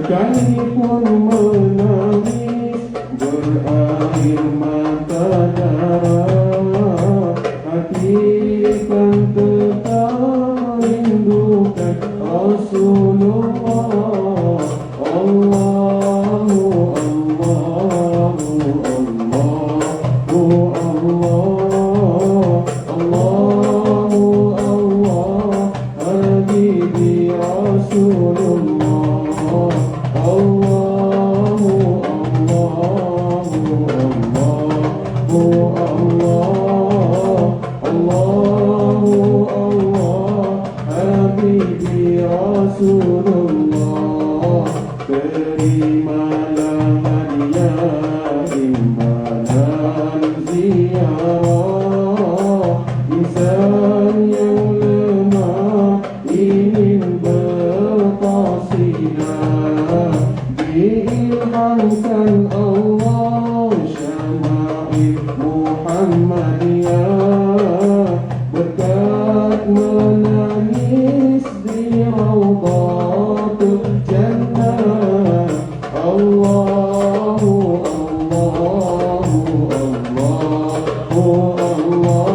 sekalipun menangis berair mata darah, hati kan tetap rindukan Rasulullah. Allahu Allahu Allahu Allah, Allahu Allah, Habibi Rasulullah. Allahu Allahu Allahu Allah, Allahu Allah, Habibi Rasulullah. Terimalah hadiah imbalan ziarah insan yang lemah ingin berqasidah, diilhamkan Allah syama'il Muhammadiyah, berkat menangis di Raudhatul Jannah. Allahu Allahu Allahu Allah,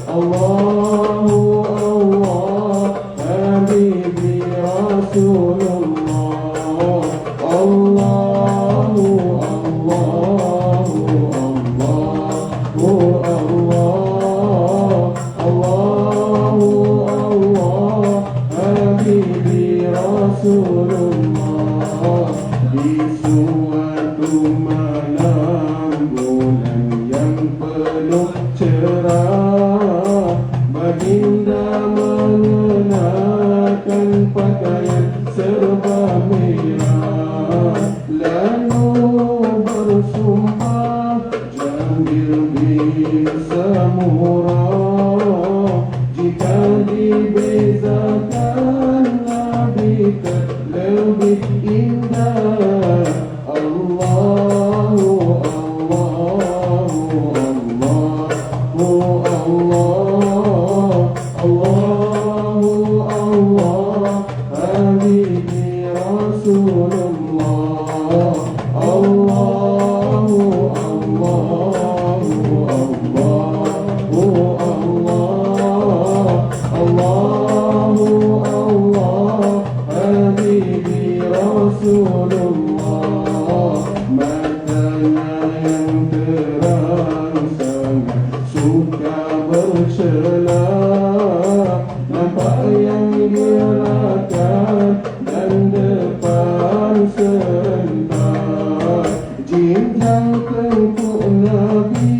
Allahu Allah, Habibi Rasulullah. Allahu Allahu Allahu Allah, Allahu Allah, Habibi Rasulullah. Di suatu malam bulan yang penuh cerah, baginda mengenakan pakaian serba merah, lalu bersumpah Jambil bin Samurah, jika dibezakan Nabi lebih indah. Allahu Allahu Allahu Allah, Allahu Allah, Habibi Rasulullah. Allahu Allahu Allahu Allah, Allahu Allah, Habibi Rasulullah. Matanya yang terang sangat suka bercelah, nampak yang gerakan dan depan serentak, jinjang tengkuk Nabi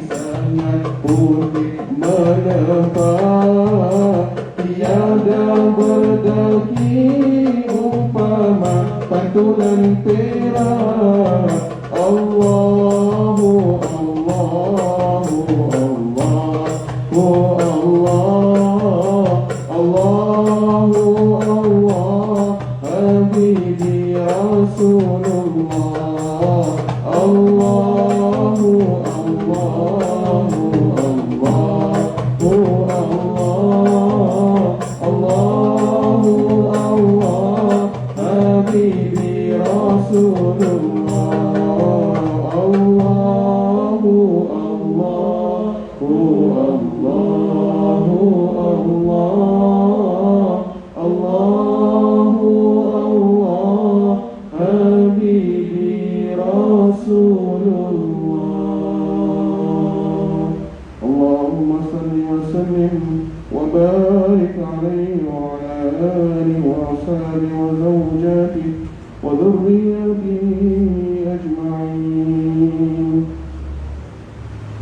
sangat putih menempa, tiada berdaki umpama pantulan perak. Allahu Allahu Allahu Allah, Allahu Allah, Habibi Rasulullah. Allahu Allahu Allahu Allah, Allahu Allah, Habibi Rasulullah. Allahu Allahu Allahu Allah, Allahu Allah, Habibi Rasulullah. Allahumma salli wa sallim wa barik alaihi wa ala alihi wa ashabihi wa zawjatihi wa dhurriyyatihi ajma'in.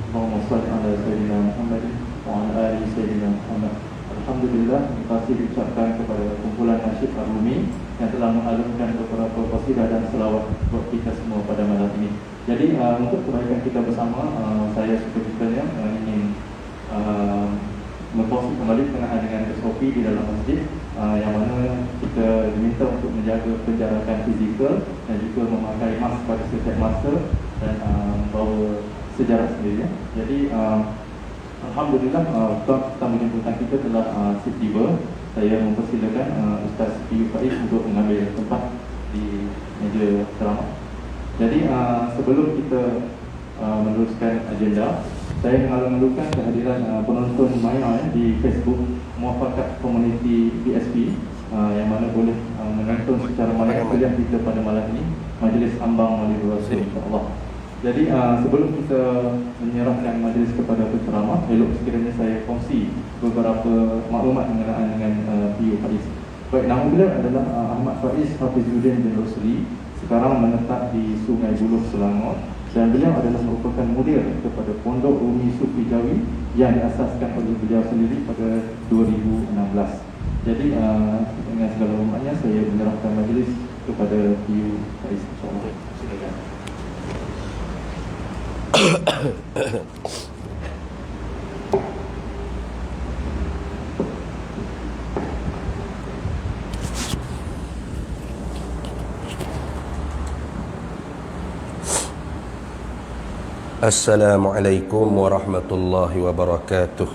Allahumma salli ala Sayyidina Muhammad wa ala ali Sayyidina Muhammad. Alhamdulillah, terima kasih diucapkan kepada kumpulan nasyid Ar-Rumi yang telah mengalunkan beberapa qasidah dan selawat buat kita semua pada malam ini. Jadi untuk kebaikan kita bersama, saya suka-sukanya ingin mempost kembali berkenaan dengan SOP di dalam masjid, yang mana kita diminta untuk menjaga penjarakan fizikal dan juga memakai mask pada setiap masa dan membawa sejarah sendiri. Jadi Alhamdulillah, tuan tamu jemputan kita telah tiba. Saya mempersilakan Ustaz Piyu Faiz untuk mengambil tempat di meja ceramah. Jadi sebelum kita meneruskan agenda, saya mengalu-alukan kehadiran penonton maya di Facebook Muafakat Community BSP yang mana boleh menonton secara maya kuliah kita pada malam ini, Majlis Ambang Maulidur Rasul, insya-Allah. Jadi sebelum kita menyerahkan majlis kepada penceramah, elok sekiranya saya kongsi beberapa maklumat mengenai dengan PU Faiz. Baik, nama beliau adalah Ahmad Faiz Hafizuddin bin Rusli, sekarang menetap di Sungai Buloh, Selangor, dan beliau adalah merupakan mudir kepada Pondok Umi Sufi Jawi yang diasaskan oleh beliau sendiri pada 2016. Jadi dengan segala hormatnya saya menyerahkan majlis kepada PU Faiz, insya-Allah. Silakan. Assalamualaikum warahmatullahi wabarakatuh.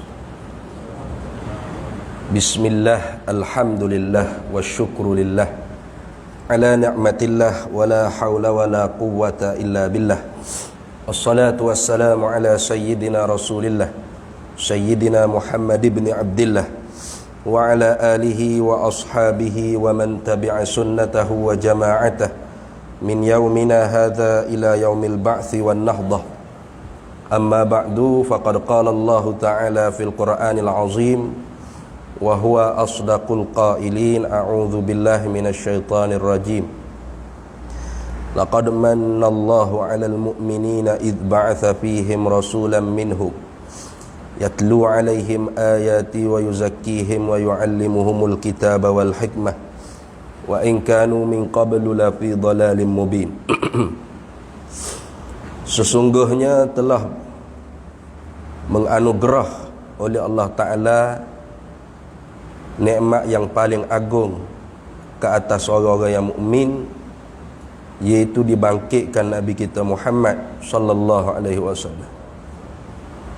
Bismillah, alhamdulillah, wa syukrulillah ala ni'matillah, wa la hawla wa la quwwata illa billah. Assalatu wassalamu ala sayyidina rasulillah, sayyidina Muhammad ibn Abdillah, wa ala alihi wa ashabihi wa man tabi'a sunnatahu wa jama'atah min yaumina hadha ila yaumil ba'thi wan nahdah. Amma ba'du, faqad qala Allah ta'ala fil Qur'anil azim wa huwa asdaqul qailin, a'udzu billahi minasy syaithanir rajim. Laqad manna Allahu 'alal mu'minina idh ba'atha fihim rasulan minhum yatlu 'alaihim ayati wa yuzakkihim wa yu'allimuhumul kitaba wal hikmah wa in kanu min qablu la fi dhalalin mubin. Sesungguhnya telah menganugerah oleh Allah Ta'ala nikmat yang paling agung ke atas orang-orang yang mukmin, iaitu dibangkitkan Nabi kita Muhammad sallallahu alaihi wasallam.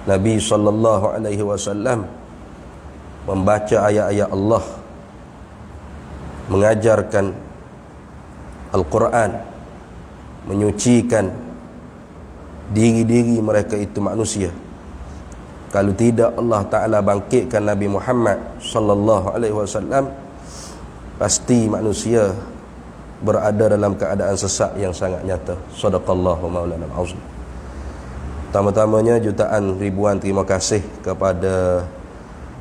Nabi sallallahu alaihi wasallam membaca ayat-ayat Allah, mengajarkan Al-Quran, menyucikan diri-diri mereka itu manusia. Kalau tidak Allah Ta'ala bangkitkan Nabi Muhammad sallallahu alaihi wasallam, pasti manusia berada dalam keadaan sesat yang sangat nyata. Shadaqallahu maulana al-azim. Pertama-tamanya jutaan ribuan terima kasih kepada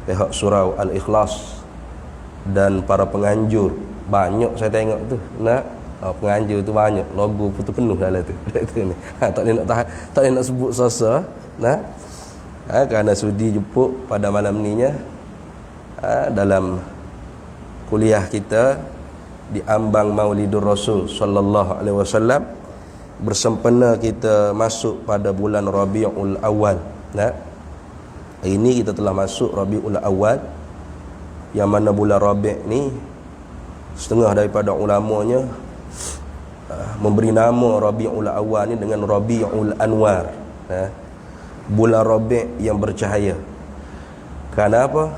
pihak surau Al-Ikhlas dan para penganjur. Banyak saya tengok tu. Penganjur tu banyak, logo pun tu penuh dalam tu. Tak boleh nak sebut sasa. Kerana sudi jemput pada malam ni nya dalam kuliah kita di Ambang Maulidur Rasul sallallahu alaihi wasallam, bersempena kita masuk pada bulan Rabiul Awal. Hari ini kita telah masuk Rabiul Awal, yang mana bulan Rabi' ni setengah daripada ulamanya memberi nama Rabiul Awal ni dengan Rabiul Anwar, bulan Rabi' yang bercahaya. Kerana apa?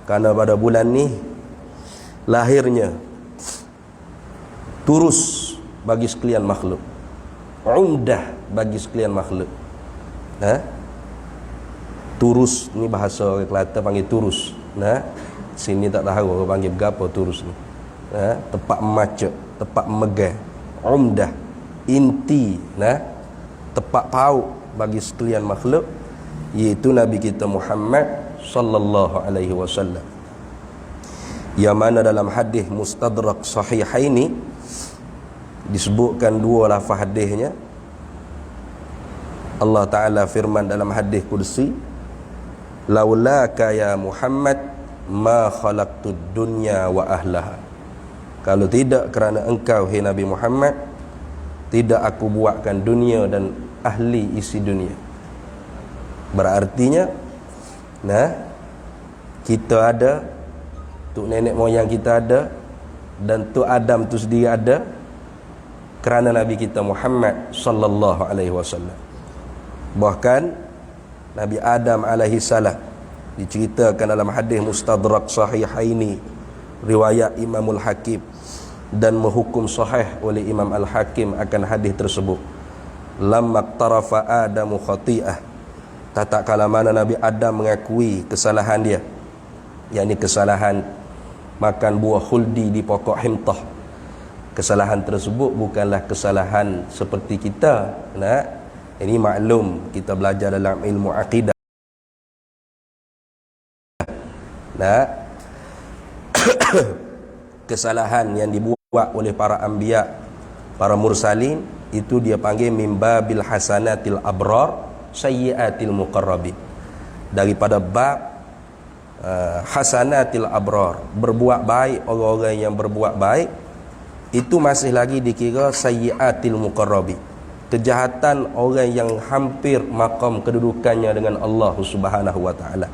Kerana pada bulan ni lahirnya turus bagi sekalian makhluk, umdah bagi sekalian makhluk. Turus ni bahasa orang Kelantan panggil turus. Sini tak tahu orang panggil berapa turus ni. Tempat macet, tempat megang, umdah, inti, tempat paut bagi sekalian makhluk, iaitu Nabi kita Muhammad sallallahu alaihi wasallam. Yang mana dalam hadis Mustadrak Sahihaini disebutkan dua lafaz hadisnya. Allah Ta'ala firman dalam hadis kursi, laulaka ya Muhammad ma khalaqtud dunya wa ahlaha. Kalau tidak kerana engkau, hai Nabi Muhammad, tidak aku buatkan dunia dan ahli isi dunia. Berartinya kita ada, tuk nenek moyang kita ada, dan tuk Adam tu sendiri ada kerana Nabi kita Muhammad sallallahu alaihi wasallam. Bahkan Nabi Adam alaihi salam diceritakan dalam hadis Mustadrak Sahihaini riwayat Imamul Hakim, dan menghukum sahih oleh Imam Al-Hakim akan hadis tersebut. Lamma tarafa Adamu khati'ah, tak kala mana Nabi Adam mengakui kesalahan dia, yakni kesalahan makan buah khuldi di pokok himtah. Kesalahan tersebut bukanlah kesalahan seperti kita. Ini maklum, kita belajar dalam ilmu akidah. Kesalahan yang dibuat oleh para anbiya, para mursalin, itu dia panggil mimbabil hasanatil abrar sayyiatil muqarrabin. Daripada bab hasanatil abrar, berbuat baik orang-orang yang berbuat baik, itu masih lagi dikira sayyiatil muqarrabin, kejahatan orang yang hampir maqam kedudukannya dengan Allah Subhanahu wa taala.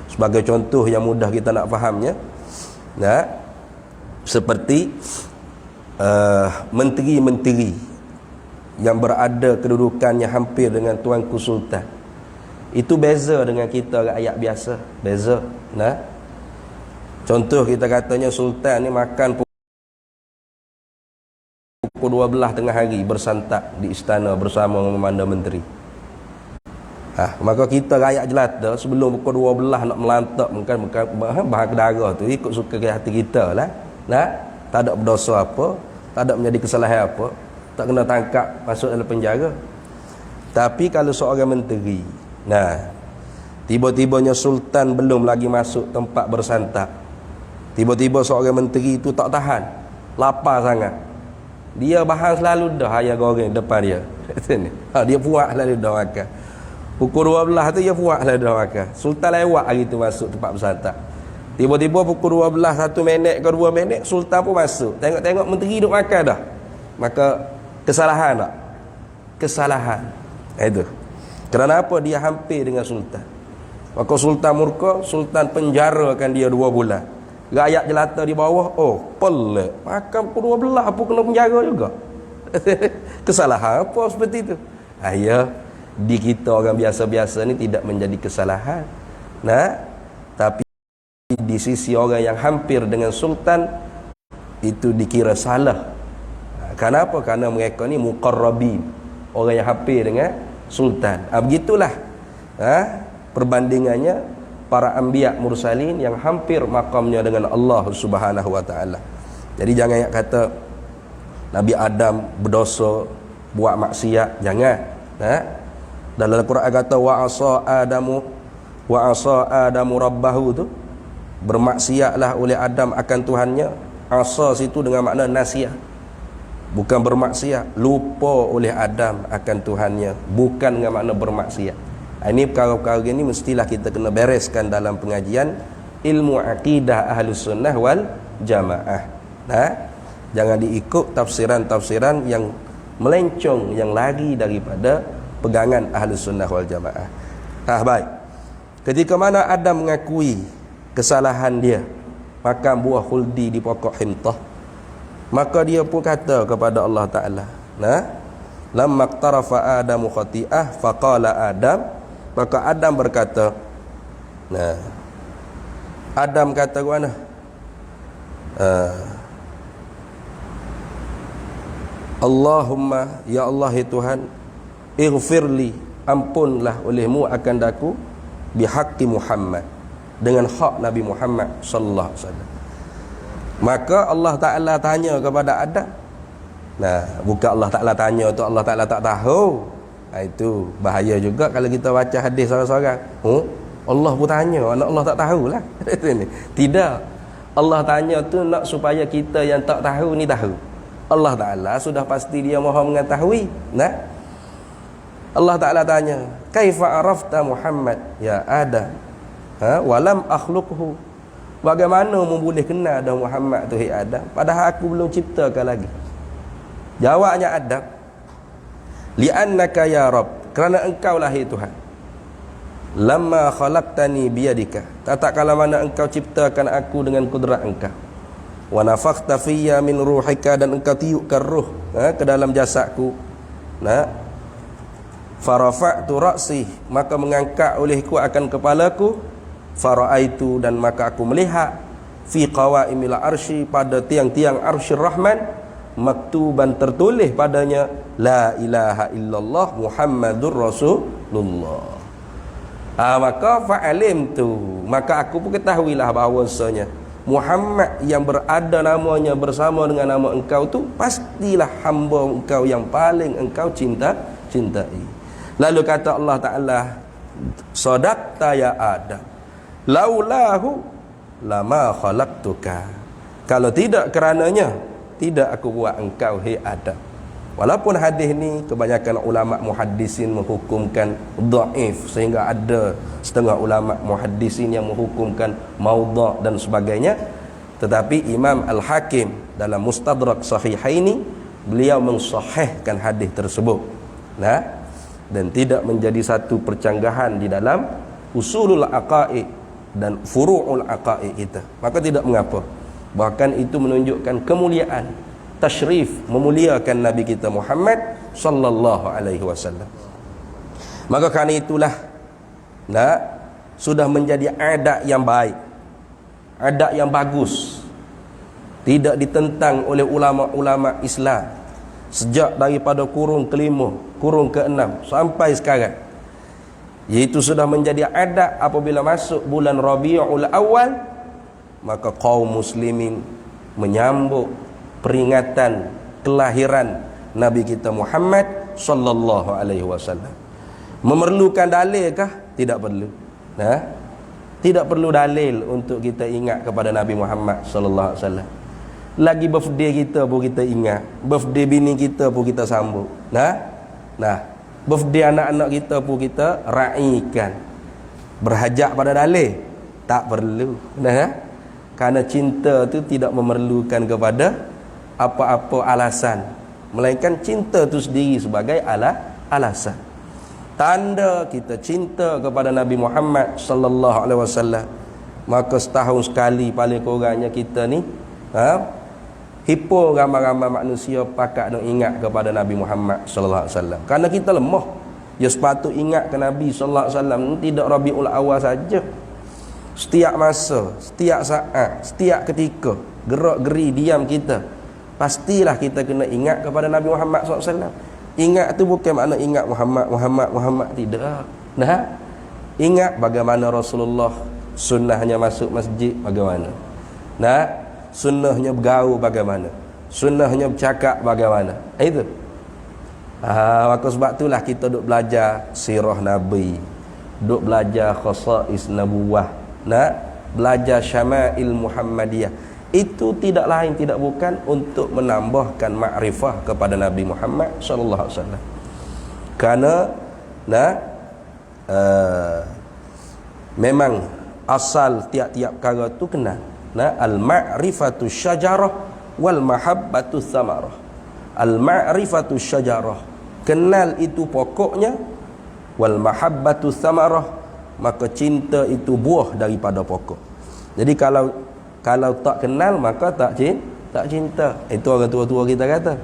Sebagai contoh yang mudah kita nak fahamnya, seperti menteri-menteri yang berada kedudukannya hampir dengan Tuanku Sultan. Itu beza dengan kita rakyat biasa, beza. Contoh kita katanya Sultan ni makan pukul 12 tengah hari bersantap di istana bersama memandang menteri. Maka kita rakyat jelata sebelum pukul 12 nak melantak bahan kedara tu ikut suka hati kita lah. Tak ada berdosa apa, tak ada menjadi kesalahan apa, tak kena tangkap masuk dalam penjara. Tapi kalau seorang menteri, tiba-tibanya Sultan belum lagi masuk tempat bersantap, tiba-tiba seorang menteri itu tak tahan, lapar sangat, dia bahan selalu dah ayam goreng depan dia. Dia puak selalu dah makan. Pukul 12 tu dia puak selalu dah makan. Sultan lewat hari tu masuk tempat bersantap. Tiba-tiba pukul 12 1 minit ke 2 minit Sultan pun masuk. Tengok-tengok menteri duk makan dah. Maka kesalahan tak? Kesalahan. Itu. Kerana apa? Dia hampir dengan Sultan. Maka Sultan murka, Sultan penjarakan dia 2 bulan. Rakyat jelata di bawah, pelik. Makan pukul 12 apa kena penjara juga. Kesalahan apa seperti itu? Di kita orang biasa-biasa ni tidak menjadi kesalahan. Tapi di sisi orang yang hampir dengan Sultan itu dikira salah. Kenapa? Kerana mereka ni muqarrabin, orang yang hampir dengan Sultan. Begitulah perbandingannya para anbiya mursalin yang hampir makamnya dengan Allah Subhanahu wa taala. Jadi jangan kata Nabi Adam berdosa, buat maksiat, jangan. Dalam Al-Quran kata wa asa Adamu rabbahu tu, bermaksiatlah oleh Adam akan Tuhannya. Asa situ dengan makna nasiah, bukan bermaksiat. Lupa oleh Adam akan Tuhannya, bukan dengan makna bermaksiat. Ini perkara-perkara ini mestilah kita kena bereskan dalam pengajian ilmu akidah Ahlus Sunnah wal Jamaah. Jangan diikut tafsiran-tafsiran yang melencong, yang lari daripada pegangan Ahlus Sunnah wal Jamaah. Baik. Ketika mana Adam mengakui kesalahan dia makan buah khuldi di pokok himtah, maka dia pun kata kepada Allah Ta'ala, lamma qtarafa Adamu khati'ah faqala Adam, maka Adam berkata, Adam kata ke mana? Allahumma, ya Allah ya Tuhan, ighfirli, ampunlah olehmu akan daku, bihaqqi Muhammad, dengan hak Nabi Muhammad sallallahu alaihi wasallam. Maka Allah Ta'ala tanya kepada Adam. Bukan Allah Ta'ala tanya tu Allah Ta'ala tak tahu. Itu bahaya juga kalau kita baca hadis seorang-seorang. Allah pun tanya, anak Allah tak tahulah. Tidak. Allah tanya tu nak supaya kita yang tak tahu ni tahu. Allah Ta'ala sudah pasti dia maha mengetahui. Allah Ta'ala tanya, kaifa arafta Muhammad ya Adam, walam akhluqhu, bagaimana boleh kenal dah Muhammad tu hai Adam, padahal aku belum ciptakan lagi. Jawabnya Adam, li'annaka ya Rabb, kerana engkau lah hai Tuhan, lamma khalaqtani biyadika, tak kala mana engkau ciptakan aku dengan kudrat engkau, wa nafakhta fiyya min ruhika, dan engkau tiupkan ruh ke dalam jasadku, farafa'tu ra'si, maka mengangkat olehku akan kepalaku, fara'aitu, dan maka aku melihat, fi qawaimil arsy, pada tiang-tiang arsyir rahman, maktuban tertulis padanya la ilaha illallah Muhammadur Rasulullah. Maka fa'alim tu, maka aku pun ketahuilah bahawasanya Muhammad yang berada namanya bersama dengan nama engkau tu pastilah hamba engkau yang paling engkau cintai. Lalu kata Allah Ta'ala, sadaqta ya Adam, laulahu lama khalaqtuka. Kalau tidak kerananya, tidak aku buat engkau, hai Adam. Walaupun hadis ni kebanyakan ulama muhaddisin menghukumkan dhaif, sehingga ada setengah ulama muhaddisin yang menghukumkan maudha' dan sebagainya, tetapi Imam Al-Hakim dalam Mustadrak Sahihaini beliau mensahihkan hadis tersebut. Dan tidak menjadi satu percanggahan di dalam usulul aqaid dan furu'ul aqaid kita. Maka tidak mengapa. Bahkan itu menunjukkan kemuliaan, tasyrif, memuliakan Nabi kita Muhammad sallallahu alaihi wasallam. Maka kerana itulah sudah menjadi adat yang baik, adat yang bagus, tidak ditentang oleh ulama-ulama Islam sejak daripada kurun kelima, kurun keenam sampai sekarang. Iaitu sudah menjadi adat apabila masuk bulan Rabiul Awal, maka kaum muslimin menyambut peringatan kelahiran Nabi kita Muhammad sallallahu alaihi wasallam. Memerlukan dalil kah? Tidak perlu. Tidak perlu dalil untuk kita ingat kepada Nabi Muhammad sallallahu alaihi wasallam. Lagi birthday kita pun kita ingat, birthday bini kita pun kita sambut. Birthday anak-anak kita pun kita raikan. Berhajat pada dalil? Tak perlu. Kerana cinta tu tidak memerlukan kepada apa-apa alasan, melainkan cinta tu sendiri sebagai alasan. Tanda kita cinta kepada Nabi Muhammad sallallahu alaihi wasallam, maka setahun sekali paling kurangnya kita ni hipo ramai-ramai manusia pakat nak ingat kepada Nabi Muhammad sallallahu alaihi wasallam. Kerana kita lemah, ya sepatut ingat ke Nabi sallallahu alaihi wasallam tidak Rabiul Awal saja. Setiap masa, setiap saat, setiap ketika, gerak-geri diam kita, pastilah kita kena ingat kepada Nabi Muhammad SAW. Ingat tu bukan makna ingat Muhammad, tidak. Ingat bagaimana Rasulullah sunnahnya masuk masjid bagaimana, sunnahnya bergaul bagaimana, sunnahnya bercakap bagaimana. Itu. Maka sebab itulah kita duk belajar sirah Nabi, duk belajar khasais nabuwah, belajar syama'il Muhammadiyah. Itu tidak lain tidak bukan untuk menambahkan makrifah kepada Nabi Muhammad sallallahu alaihi wasallam. Kerana memang asal tiap-tiap perkara tu kenal. Al-ma'rifatu syajarah wal mahabbatu thamarah. Al-ma'rifatu syajarah, kenal itu pokoknya, wal mahabbatu thamarah, maka cinta itu buah daripada pokok. Jadi kalau tak kenal maka tak cinta. Itu orang tua-tua kita kata.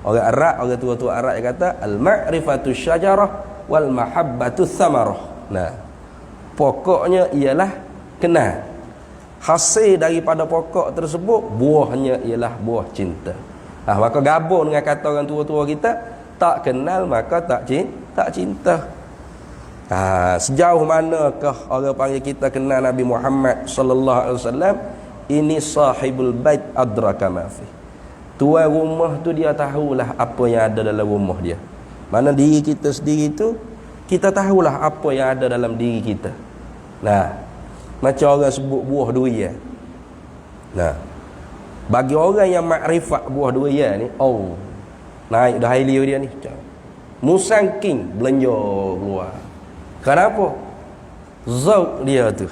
Orang tua-tua Arab yang kata al-ma'rifatu syajarah wal mahabbatu thamarah. Pokoknya ialah kenal. Hasil daripada pokok tersebut buahnya ialah buah cinta. Maka gabung dengan kata orang tua-tua kita, tak kenal maka tak cinta. Sejauh manakah orang panggil kita kenal Nabi Muhammad sallallahu alaihi wasallam? Ini sahibul bait adraka ma fi. Tuan rumah tu dia tahulah apa yang ada dalam rumah dia. Mana diri kita sendiri tu, kita tahulah apa yang ada dalam diri kita. Macam orang sebut buah durian. Bagi orang yang makrifat buah durian ni, naik dah hilir dia ni. Musangking belanja keluar. Kenapa? Zauq dia tu,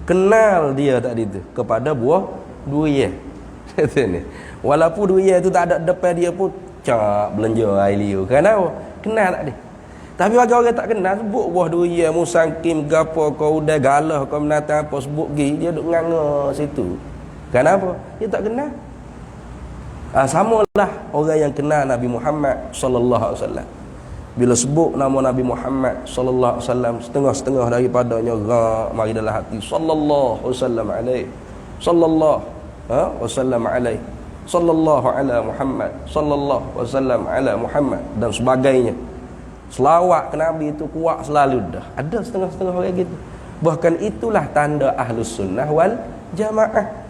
kenal dia tadi tu kepada buah durian. Walaupun durian tu tak ada depan dia pun belanja air liur. Kenapa? Kenal tak dia. Tapi bagi orang tak kenal, sebut buah durian, musangkim, gapo, kau udah galah, kau menatang apa, sebut pergi, dia duk nganga situ. Kenapa? Dia tak kenal. Samalah orang yang kenal Nabi Muhammad sallallahu alaihi wasallam. Bila sebut nama Nabi Muhammad sallallahu alaihi wasallam, setengah-setengah daripadanya mari dalam hati sallallahu alaihi wasallam alaihi sallallahu wasallam alaihi, sallallahu ala Muhammad, sallallahu wasallam ala Muhammad dan sebagainya. Selawat ke Nabi itu kuat selalu dah. Ada setengah-setengah orang gitu. Bahkan itulah tanda Ahlus Sunnah wal Jamaah.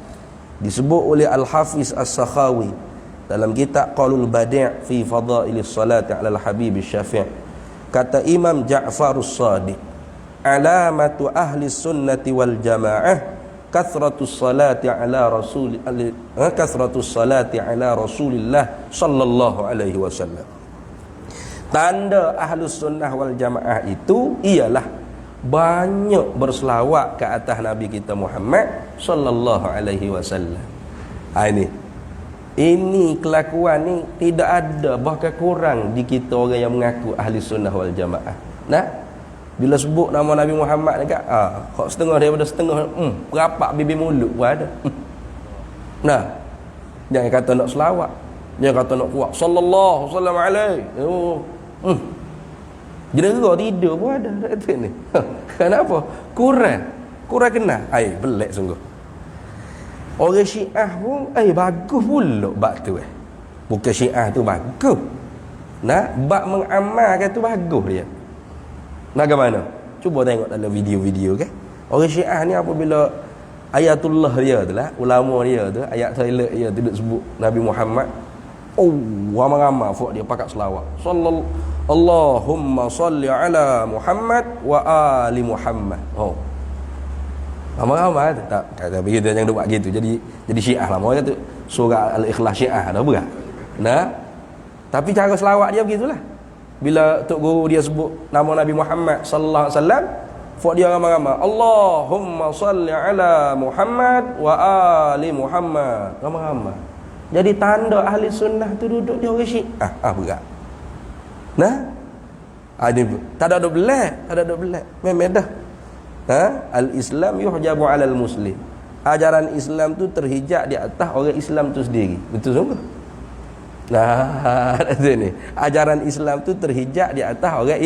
Disebut oleh Al-Hafiz As-Sakhawi dalam kitab Qaulul Badi' fi Fadailis Salati 'ala Al-Habib Syafi'. Kata Imam Ja'farus Shadiq, alamatu ahli sunnati wal jamaah kathratus salati ala Rasulillah sallallahu alaihi wasallam. Tanda ahlus sunnah wal jamaah itu ialah banyak berselawat ke atas Nabi kita Muhammad sallallahu alaihi wasallam. Ini kelakuan ni tidak ada, bahkan kurang di kita orang yang mengaku ahli sunnah wal jamaah. Nah, bila sebut nama Nabi Muhammad dekat kok setengah daripada setengah berapak bibir mulut pun ada. Nah, jangan kata nak selawat, jangan kata nak kuat sallallahu alaihi. Jenera tidur pun ada kata ni. Kenapa? Kurang kena. Pelik sungguh. Orang Syiah pun bagus pula bab tu. Bukan Syiah tu bagus. Nah, bab mengamalkan tu bagus dia. Bagaimana? Cuba tengok dalam video-video kan. Orang Syiah ni apabila ayatullah dia tu lah, ulama dia tu, ayat toilet dia tu duk sebut Nabi Muhammad, ramai-ramai fok dia pakat selawat. Allahumma salli ala Muhammad wa ali Muhammad. Ramai-ramai tak kata begitu, jangan buat gitu. Jadi Syiah lah. Orang kata surah Al-Ikhlas Syiah dah berat. Nah, tapi cara selawat dia begitulah. Bila Tok Guru dia sebut nama Nabi Muhammad sallallahu alaihi wasallam, fok dia ramai-ramai, Allahumma salli ala Muhammad wa ali Muhammad. Ramai-ramai. Jadi tanda ahli sunnah tu duduk di orang Syiah. Berat. Nah, tak ada belak. Memang dah. Al-Islam yuhjabu 'alal muslim. Ajaran Islam tu terhijab di atas orang Islam tu sendiri. Betul sungguh. Nah, ni. Ajaran Islam tu terhijab di atas orang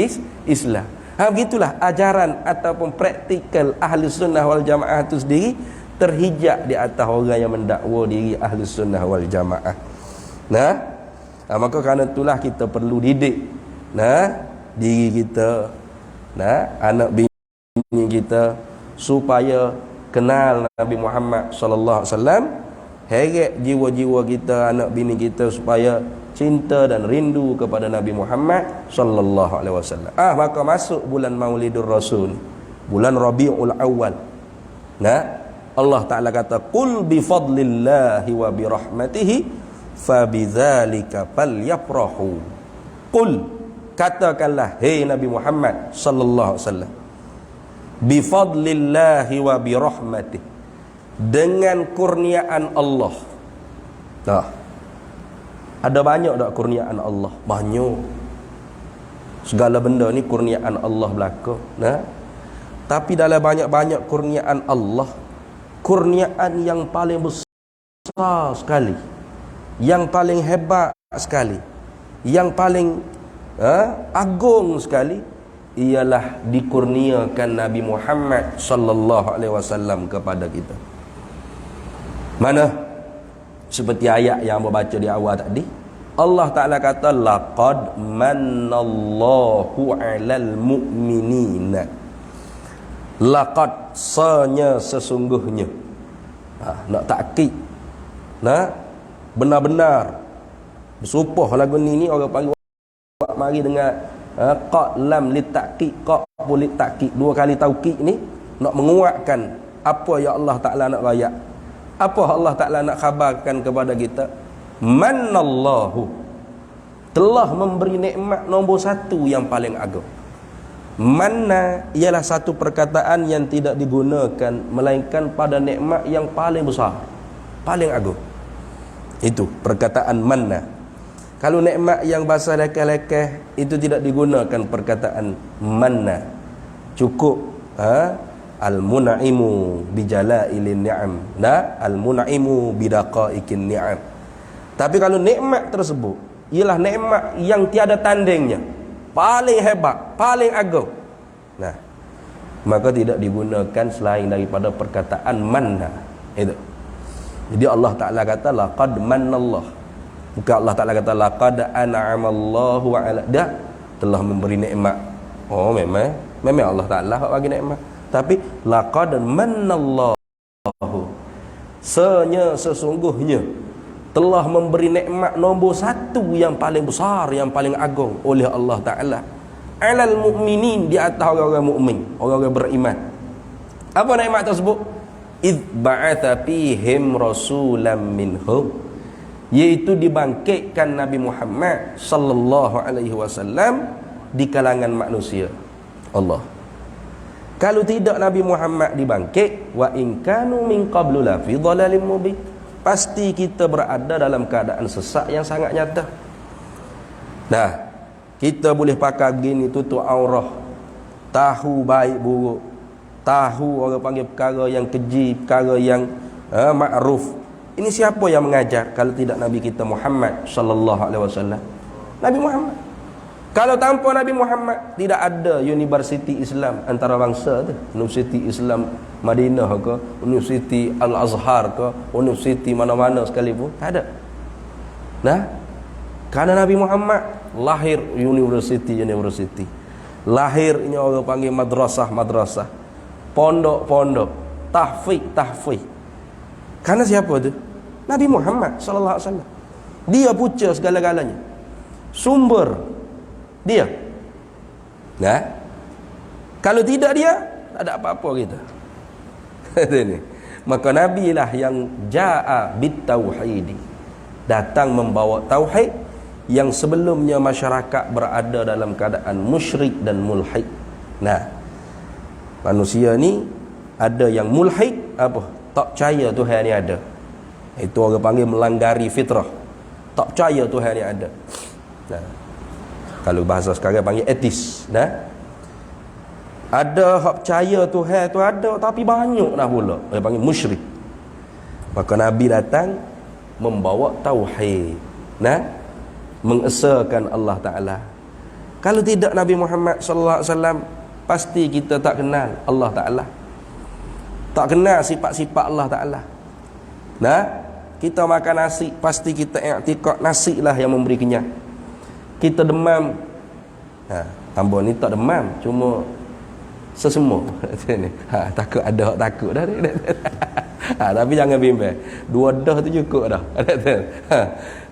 Islam. Begitulah ajaran ataupun praktikal ahli sunnah wal jamaah tu sendiri terhijab di atas orang yang mendakwa diri ahli sunnah wal jamaah. Nah, maka kerana itulah kita perlu didik diri kita, anak bini kita supaya kenal Nabi Muhammad sallallahu alaihi wasallam. Heret jiwa-jiwa kita, anak bini kita supaya cinta dan rindu kepada Nabi Muhammad sallallahu alaihi wasallam. Maka masuk bulan Maulidur Rasul, bulan Rabiul Awal. Allah Taala kata, "Qul bi fadlillahi wa bi rahmatihi fabidzalika falyafrahu." Qul, katakanlah hai Nabi Muhammad sallallahu alaihi wasallam, bi fadlillahi wa bi rahmatihi, dengan kurniaan Allah. Ada banyak tak kurniaan Allah? Banyak. Segala benda ni kurniaan Allah belaka. Tapi dalam banyak-banyak kurniaan Allah, kurniaan yang paling besar sekali, yang paling hebat sekali, yang paling agung sekali, ialah dikurniakan Nabi Muhammad sallallahu alaihi wasallam kepada kita. Mana? Seperti ayat yang amba baca di awal tadi, Allah Ta'ala kata, laqad mannallahu 'alal mu'minina. Laqad, sesungguhnya. Nak takkid. Benar-benar. Bersumpah lagu ni orang panggil mari dengan qa lam li takkid, qa boleh takkid, dua kali taukid ni nak menguatkan apa yang Allah Ta'ala nak rayak. Apa Allah Ta'ala nak khabarkan kepada kita? Mannallahu, telah memberi nikmat nombor satu yang paling agung. Manna ialah satu perkataan yang tidak digunakan melainkan pada nikmat yang paling besar, paling agung. Itu perkataan manna. Kalau nikmat yang bahasa lekeh-lekeh itu tidak digunakan perkataan manna. Cukup al-munaimu bijalailin ni'am, al-munaimu bidaqaikin ni'am. Tapi kalau nikmat tersebut ialah nikmat yang tiada tandingnya, paling hebat, paling agung, maka tidak digunakan selain daripada perkataan manna. Itu Jadi Allah Ta'ala kata laqad mannallah. Bukan Allah Ta'ala kata laqad an'amallahu ala, dah telah memberi nikmat. Oh memang Allah Ta'ala bagi nikmat. Tapi laqad mannallahu, sesungguhnya telah memberi nikmat nombor satu yang paling besar, yang paling agung oleh Allah Ta'ala alal mu'minin, di atas orang-orang mukmin, orang-orang beriman. Apa nikmat tersebut? Id ba'atha fihim rasulam minhum, iaitu dibangkitkan Nabi Muhammad sallallahu alaihi wasallam di kalangan manusia. Allah, kalau tidak Nabi Muhammad dibangkit, wa in kanu min qablu la fi dhalalin mubin, pasti kita berada dalam keadaan sesat yang sangat nyata. Nah, kita boleh pakai gini tutup aurah, tahu baik buruk, tahu orang panggil perkara yang keji, perkara yang ma'ruf. Ini siapa yang mengajar kalau tidak Nabi kita Muhammad sallallahu alaihi wasallam? Nabi Muhammad. Kalau tanpa Nabi Muhammad, tidak ada universiti Islam antarabangsa tu. Universiti Islam Madinah ke, Universiti Al-Azhar ke, universiti mana-mana sekalipun, tak ada. Nah, kerana Nabi Muhammad lahir universiti, lahirnya orang panggil madrasah, pondok, tahfiz. Karena siapa tu? Nabi Muhammad sallallahu alaihi wasallam. Dia punca segala-galanya. Sumber dia. Nah, kalau tidak dia, tak ada apa-apa kita. Ini. Maka Nabi lah yang jaa bitauhid, datang membawa tauhid yang sebelumnya masyarakat berada dalam keadaan musyrik dan mulhid. Nah, manusia ni ada yang mulhid, apa? Tak percaya Tuhan ni ada. Itu orang panggil melanggari fitrah. Tak percaya Tuhan ni ada. Nah, kalau bahasa sekarang panggil etis. Nah, ada hak percaya Tuhan tu ada, tapi banyak dah pula dia panggil musyrik. Maka Nabi datang membawa tauhid. Nah, mengesahkan Allah Ta'ala. Kalau tidak Nabi Muhammad sallallahu alaihi wasallam, pasti kita tak kenal Allah Ta'ala, tak kenal sifat-sifat Allah Ta'ala. Nah, kita makan nasi, pasti kita i'tiqad nasi lah yang memberi kenyang. Kita demam, hamba ni tak demam, cuma sesemua. Takut ada hak takut dah. Tapi jangan bimbang, 2 dah tu cukup dah.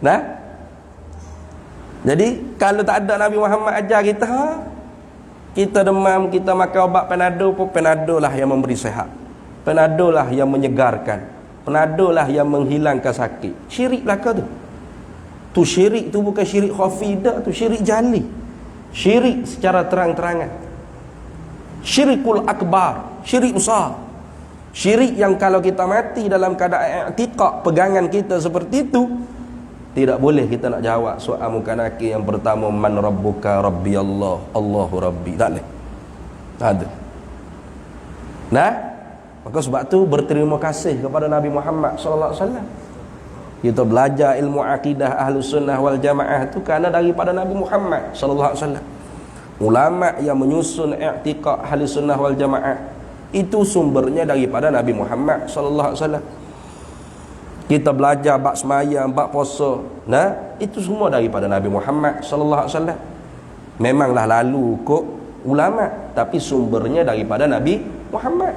Nah, jadi kalau tak ada Nabi Muhammad ajar kita, kita demam, kita makan obat Panadol pun, Panadol lah yang memberi sihat, Panadol lah yang menyegarkan, Panadol lah yang menghilangkan sakit. Syirik belaka tu. Tu syirik tu bukan syirik khafi dah, tu syirik jali. Syirik secara terang-terangan. Syirikul akbar, syirik besar. Syirik yang kalau kita mati dalam keadaan i'tiqad, pegangan kita seperti itu, tidak boleh kita nak jawab soal muka nakir yang pertama, man rabbuka, rabbi Allah, Allahu rabbi. Tak boleh. Tak ada. Nah, maka sebab tu berterima kasih kepada Nabi Muhammad sallallahu alaihi wasallam. Kita belajar ilmu akidah Ahlus Sunnah wal Jamaah tu kerana daripada Nabi Muhammad sallallahu alaihi wasallam. Ulama yang menyusun i'tiqad Ahlus Sunnah wal Jamaah itu sumbernya daripada Nabi Muhammad sallallahu alaihi wasallam. Kita belajar bab sembahyang, bab puasa, nah, itu semua daripada Nabi Muhammad sallallahu alaihi wasallam. Memanglah lalu kok ulama, tapi sumbernya daripada Nabi Muhammad.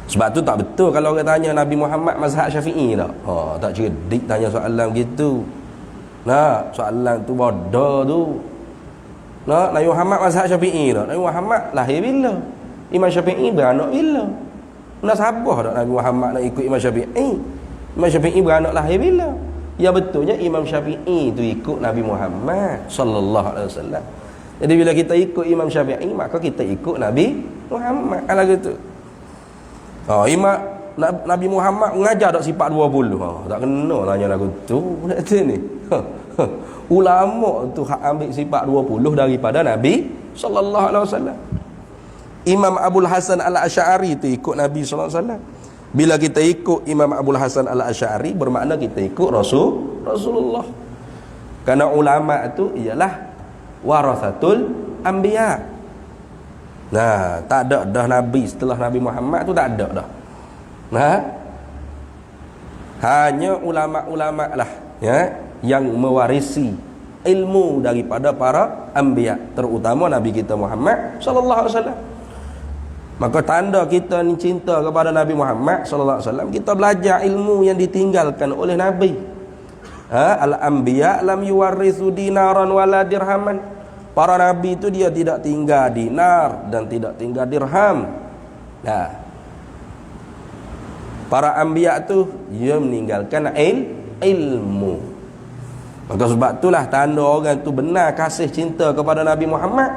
Sebab tu tak betul kalau orang tanya Nabi Muhammad mazhab Syafi'i tak. Tak cerdik tanya soalan begitu. Nah, soalan tu bodoh tu. Nah, Nabi Muhammad mazhab Syafi'i tak. Nabi Muhammad lahir bila? Imam Syafi'i beranak bila? Nak sabar tak Nabi Muhammad nak ikut Imam Syafi'i? Imam Syafi'i beranak lahir bila? Ya betulnya Imam Syafi'i tu ikut Nabi Muhammad sallallahu alaihi wasallam. Jadi bila kita ikut Imam Syafi'i, maka kita ikut Nabi Muhammad. Kalau gitu. Imam Nabi Muhammad mengajar tak sifat 20? Tak kena tanya lagu tu. Ni. Ulama tu hak ambil sifat 20 daripada Nabi sallallahu alaihi wasallam. Imam Abul Hasan Al-Asy'ari tu ikut Nabi sallallahu alaihi wasallam. Bila kita ikut Imam Abul Hasan Al-Asy'ari, bermakna kita ikut Rasulullah. Karena ulama tu ialah warasatul anbiya. Nah, tak ada dah Nabi setelah Nabi Muhammad tu, tak ada dah. Nah, Hanya ulama-ulama lah ya yang mewarisi ilmu daripada para anbiya, terutama Nabi kita Muhammad sallallahu alaihi wasallam. Maka tanda kita ni cinta kepada Nabi Muhammad sallallahu alaihi wasallam, kita belajar ilmu yang ditinggalkan oleh Nabi. Al-anbiya lam yuwarrisu dinaran wala dirhaman. Para nabi itu dia tidak tinggal dinar dan tidak tinggal dirham. Nah, para anbiya tu dia meninggalkan ilmu. Maka sebab itulah tanda orang tu benar kasih cinta kepada Nabi Muhammad,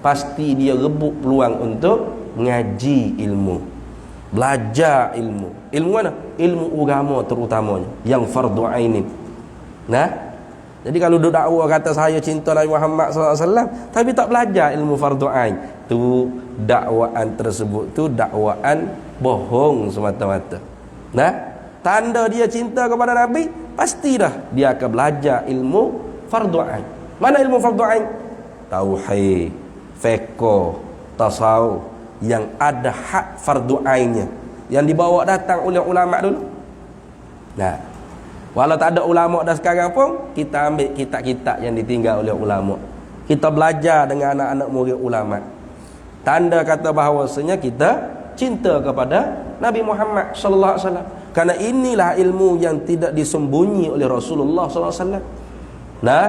pasti dia rebut peluang untuk ngaji ilmu, belajar ilmu. Ilmu mana? Ilmu agama terutamanya, yang fardu ainin. Nah, jadi kalau duk dakwa kata saya cinta Nabi Muhammad SAW tapi tak belajar ilmu fardu ain, tu dakwaan tersebut tu dakwaan bohong semata-mata. Nah, tanda dia cinta kepada Nabi, pasti dah dia akan belajar ilmu fardu ain. Mana ilmu fardu ain? Tauhid, fiqh, tasawuf yang ada hak fardu ainnya, yang dibawa datang oleh ulama dulu. Nah, walau tak ada ulama dah sekarang pun, kita ambil kitab-kitab yang ditinggal oleh ulama, kita belajar dengan anak-anak murid ulama. Tanda kata bahawasanya kita cinta kepada Nabi Muhammad sallallahu alaihi wasallam. Karena inilah ilmu yang tidak disembunyi oleh Rasulullah sallallahu alaihi wasallam. Nah,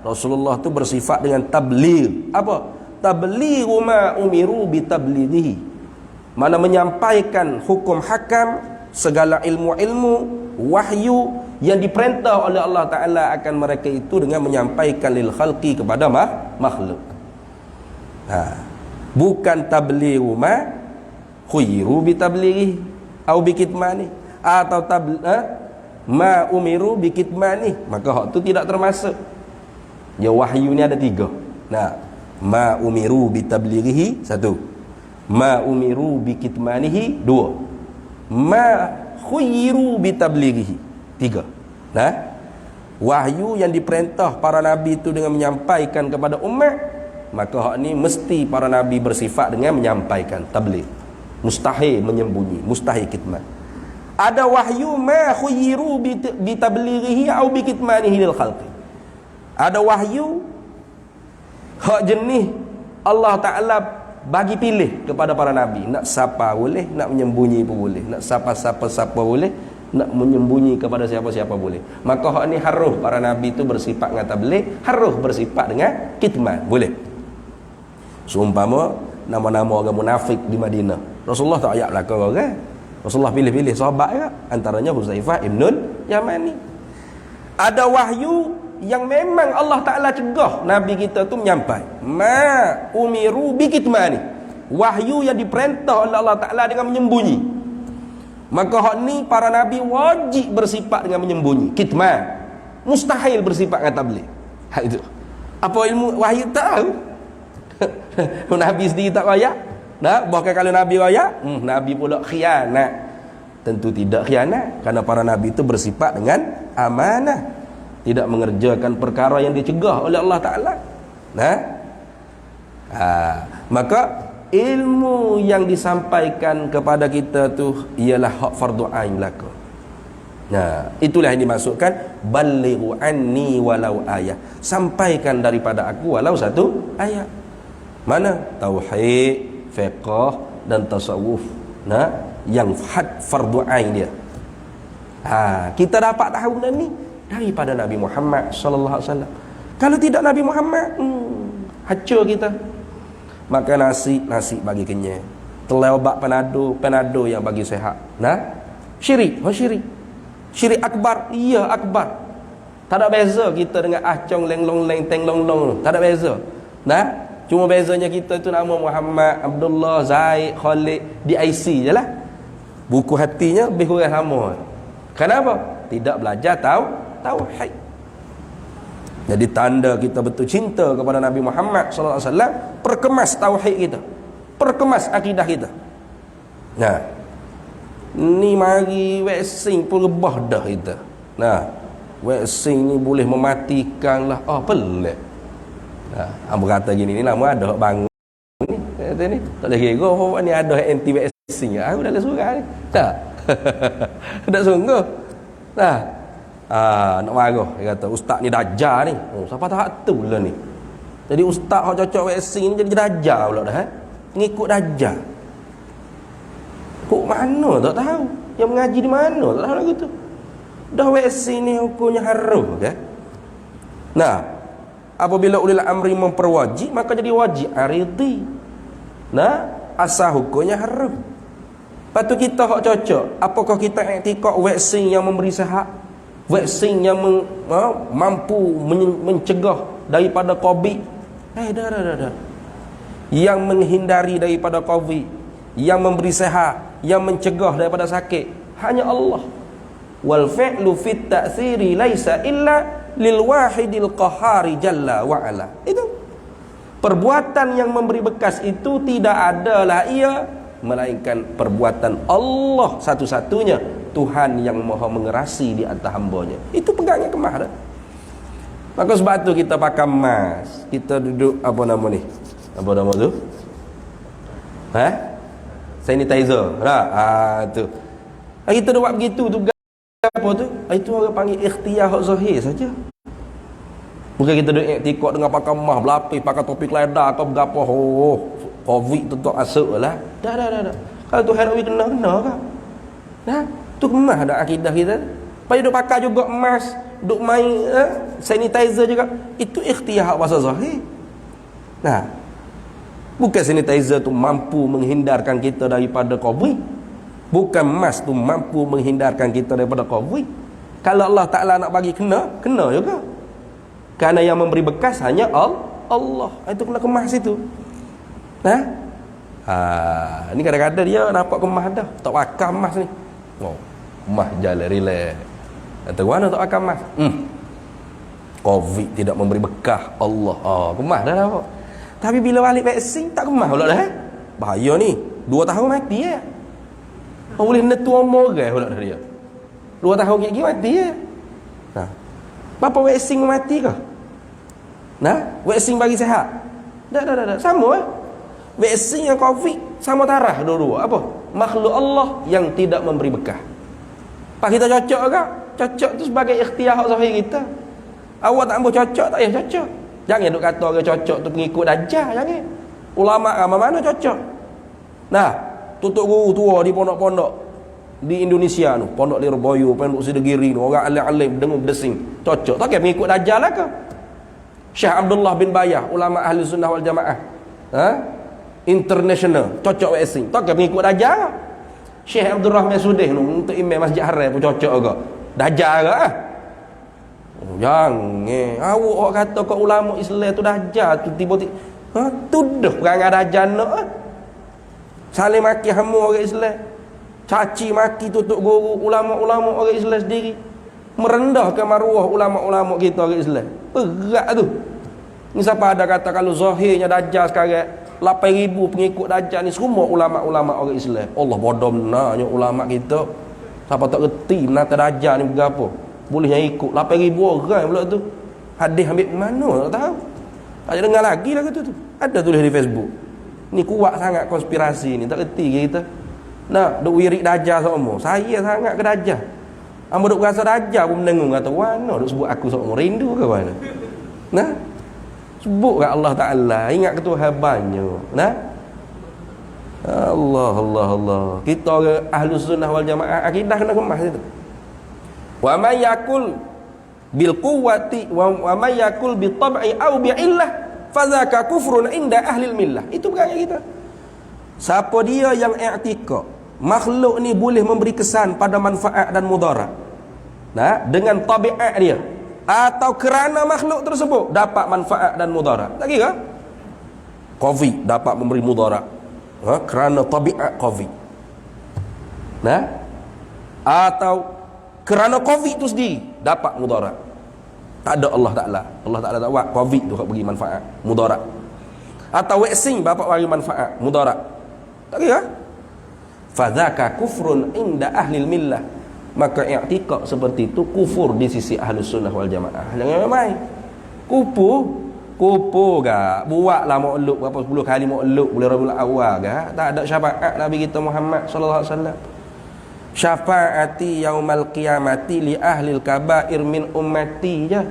Rasulullah tu bersifat dengan tabligh. Apa? Tablighu ma umiru bi tablighihi. Mana menyampaikan hukum hakam, segala ilmu-ilmu, wahyu yang diperintah oleh Allah Ta'ala akan mereka itu dengan menyampaikan lil khalqi kepada makhluk. Bukan tablighu ma khuyiru bi tablighihi atau bi kitmani, atau ma umiru bi kitmani, maka hak tu tidak termasuk. Ya, wahyu ni ada 3. Nah, ma umiru bi tablighihi 1, ma umiru bi kitmanihi 2, ma khuyiru bi tablighihi 3. Nah, wahyu yang diperintah para nabi itu dengan menyampaikan kepada umat, maka hak ni mesti para nabi bersifat dengan menyampaikan tabligh. Mustahil menyembunyi, mustahil kitman. Ada wahyu ma khuyiru bi tablighihi au bi kitmanihi lil khalqi. Ada wahyu hak jenis Allah Ta'ala bagi pilih kepada para nabi. Nak sapa boleh, nak menyembunyi pun boleh. Nak sapa-sapa boleh, nak menyembunyi kepada siapa-siapa boleh. Maka hak ni harus para nabi itu bersifat dengan tabligh, harus bersifat dengan kitman, boleh. Seumpama nama-nama orang munafik di Madinah, Rasulullah tak ayat belakang orang. Rasulullah pilih-pilih sahabat juga, antaranya Huzaifah ibnul Yamani. Ada wahyu yang memang Allah Ta'ala cegah Nabi kita tu menyampai, ma umiru bi kitmani, wahyu yang diperintah oleh Allah Ta'ala dengan menyembunyi. Maka hak ni para Nabi wajib bersifat dengan menyembunyi, kitman. Mustahil bersifat dengan tabligh. Itu apa ilmu wahyu tahu. Nabi sendiri tak rayak. Nah, bahkan kalau Nabi rayak, Nabi pula khianat. Tentu tidak khianat, kerana para Nabi itu bersifat dengan amanah, tidak mengerjakan perkara yang dicegah oleh Allah Ta'ala. Nah, maka ilmu yang disampaikan kepada kita tu ialah hak fardu ain belaka. Nah, itulah yang dimaksudkan balighu anni walau ayat, sampaikan daripada aku walau satu ayat. Mana? Tauhid, fiqh dan tasawuf. Nah, yang fardu ain dia. Kita dapat tahu ni daripada Nabi Muhammad sallallahu alaihi wasallam. Kalau tidak Nabi Muhammad, hancur kita. Makan nasi bagi kenyang. Telai obat panado yang bagi sehat. Nah, syirik, syirik akbar, iya akbar. Tak ada beza kita dengan acong leng long leng teng long long, tak ada beza. Nah, cuma bezanya kita tu nama Muhammad, Abdullah, Zaid, Khalid, DIC je lah. Buku hatinya lebih kurang sama. Kenapa? Tidak belajar tauhid. Jadi tanda kita betul cinta kepada Nabi Muhammad sallallahu alaihi wasallam, perkemas tauhid kita, perkemas akidah kita. Nah, ni mari vaksin pun rebah dah kita. Nah, vaksin ni boleh mematikan lah. Pelik. Ambo kata gini, ni nama ada bangun ni. Kata ni tak boleh kira apa ni ada anti vaksin. Aku dah surat ni. Tak. Tak sungguh. Nah, nak marah. Dia kata, ustaz ni dajjal ni. Oh, siapa tahu tu lah ni. Jadi ustaz hak cocok vaksin ni jadi dajjal pula dah. Pengikut dajjal. Kok mana tak tahu. Yang mengaji di mana tak tahu lagu tu. Dah vaksin ni hukumnya haram kan? Nah, apabila ulil amri memperwajib, maka jadi wajib aridi. Nah, asal hukumnya haram. Lepas tu kita hak cocok. Apakah kita iktikad vaksin yang memberi sihat? Vaksin yang mampu mencegah daripada COVID? Dah. Yang menghindari daripada COVID, yang memberi sihat, yang mencegah daripada sakit, hanya Allah. Wal fi'lu fit ta'thiri laisa illa lil wahidil qahari jalla wa ala. Itu perbuatan yang memberi bekas itu tidak adalah ia melainkan perbuatan Allah satu-satunya, Tuhan yang maha mengerasi di atas hambanya. Itu pegangnya kemah dah. Maka sebab tu kita pakai mask. Kita duduk apa nama ni? Apa nama tu? Sanitizer. Tu. Kita dah buat begitu tu apa tu? Itu orang panggil ikhtiar hak zahir saja. Bukan kita duduk iktikad dengan pakai mask, berlapis, pakai topi keledar, kau berapa COVID tu tak masuk lah. Dah. Kalau Tuhan nak kena kan? Nah, tu kemah dah akidah kita. Lepas duduk pakai juga mask, duduk main sanitizer juga. Itu ikhtiar hak bahasa zahir. Nah, bukan sanitizer tu mampu menghindarkan kita daripada COVID. Bukan mask tu mampu menghindarkan kita daripada COVID. Kalau Allah Ta'ala nak bagi kena juga. Kerana yang memberi bekas hanya Allah. Itu kena kemas itu. Ni kadang-kadang dia nampak kemas dah. Tak pakai emas ni. Emas jalan relax. Kata mana tak pakai emas? COVID tidak memberi bekas Allah. Kemas dah nampak. Tapi bila balik vaksin tak kemas pula dah. Bahaya ni. 2 tahun mati ya. Boleh netu umur orang pula dah dia. 2 tahun gigi mati ya. Berapa vaksin mati ke? Vaksin bagi sihat. Dah. Sama vaksin yang COVID sama tarah dua-dua. Apa? Makhluk Allah yang tidak memberi bekas. Pak kita cocok ke? Cocok tu sebagai ikhtiar hak zahir kita. Awak tak ambil cocok, tak payah cocok. Jangan duk kata orang cocok tu pengikut dajjal, jangan. Ulama ramai mana cocok. Tutup guru tua di pondok-pondok di Indonesia tu, Pondok Lirboyo, Pondok Sidegiri tu, orang alim-alim dengung desing. Cocok tak kira pengikut dajjal lah ke? Syekh Abdullah bin Bayah, ulama ahli sunnah wal jamaah. International, cocok vaksin. Tak kira pengikut dajjal ke? Syekh Abdul Rahman Sudih tu, untuk imam Masjid Haram pun cocok ke? Dajjal ke? Jangan. Awak kata kat ulama Islam tu dajjal tu tiba-tiba. Tuduh perangai dajjal nak. Saling maki hamba orang Islam. Caci maki tutup guru ulama-ulama orang Islam sendiri. Merendahkan maruah ulama-ulama kita orang Islam. Berat tu. Ni siapa ada kata kalau zahirnya dajjal sekarang 8,000 pengikut dajjal ni semua ulama-ulama orang Islam. Allah bodoh benarnya ulama kita. Siapa tak reti menata dajjal ni berapa? Bolehnya ikut 8,000 orang pula tu. Hadis ambil mana tak tahu. Tak dengar lagi lah tu. Ada tulis di Facebook. Ni kuat sangat konspirasi ni, tak reti kita. Duk wirid dajjal semua. Saya sangat ke dajjal. Hamba duk rasa dajjal pun mendengung kata, "Mana duk sebut aku semua rindu ke mana?" Sebut kat Allah Ta'ala, ingat ke Tuhan banyak. Allah. Kita orang ahli sunnah wal jamaah akidah kena kemas itu. Wa may yakul bil quwwati wa may yakul bi tab'i aw bi illah fadzaka kufrun inda ahli millah. Itu pegangan kita. Siapa dia yang i'tikad makhluk ni boleh memberi kesan pada manfaat dan mudarat dengan tabiat dia, atau kerana makhluk tersebut dapat manfaat dan mudarat. Tak kira COVID dapat memberi mudarat kerana tabiat COVID, atau kerana COVID tu sendiri dapat mudarat. Tak ada Allah Ta'ala. Allah Ta'ala tak buat COVID tu bagi manfaat mudarat, atau vaksin dapat bagi manfaat mudarat. Tak kira. Fadzaka kufrun inda ahli millah. Maka i'tikad seperti itu kufur di sisi ahli sunnah wal jamaah. Jangan main. Kupu gak. Buatlah maulud berapa 10 kali maulud bulan Rabiul Awal gak. Tak ada syafaat Nabi kita Muhammad sallallahu alaihi wasallam. Syafaati yaumal qiyamati li ahlil kabair min ummati je.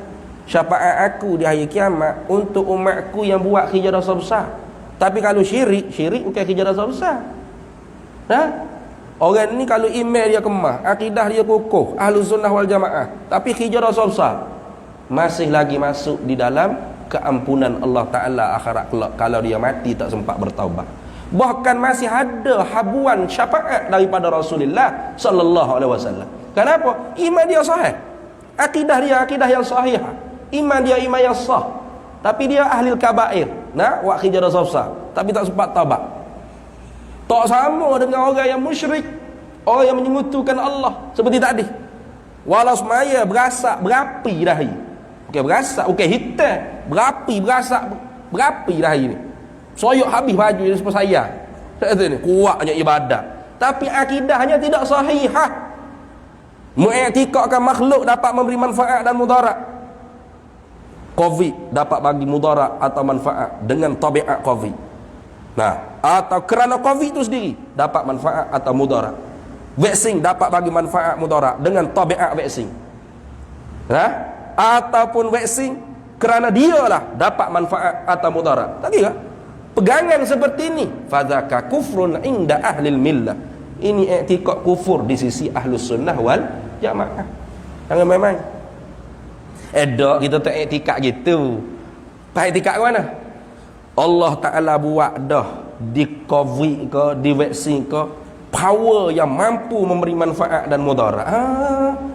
Syafaat aku di hari kiamat untuk umatku yang buat kerja dosa besar. Tapi kalau syirik bukan kerja dosa besar. Orang ni kalau email dia kemah, akidah dia kokoh, Ahlus Sunnah wal Jamaah, tapi kerja dosa besar, masih lagi masuk di dalam keampunan Allah Ta'ala akhirat kelak kalau dia mati tak sempat bertaubat. Bahkan masih ada habuan syafaat daripada Rasulullah sallallahu alaihi wasallam. Kenapa? Iman dia sahih. Akidah dia akidah yang sahih. Iman dia iman yang sah. Tapi dia ahli kabair. Buat kerja dosa besar, tapi tak sempat taubat. Tak sama dengan orang yang musyrik, orang yang menyekutukan Allah seperti tadi. Walau semaya berasak berapi dahi. Bukan berasak, bukan hitam, berapi berasak berapi dahi ni. Soyok habis baju dia seperti saya. Kata ni, kuatnya ibadat. Tapi akidahnya tidak sahihah. Mengiktikadkan makhluk dapat memberi manfaat dan mudarat. Covid dapat bagi mudarat atau manfaat dengan tabiat Covid. Atau kerana Covid itu sendiri dapat manfaat atau mudarat. Vaksin dapat bagi manfaat mudarat dengan tabiat vaksin. Ataupun vaksin kerana dialah dapat manfaat atau mudarat. Tak kira. Pegangan seperti ini fadzaka kufrun inda ahlil millah. Ini i'tikad kufur di sisi Ahlus Sunnah wal Jamaah. Jangan main-main. Dak kita tak i'tikad gitu. Pak i'tikad ke mana? Allah Ta'ala buat dah di Covid ke, di vaksin ke, power yang mampu memberi manfaat dan mudarat.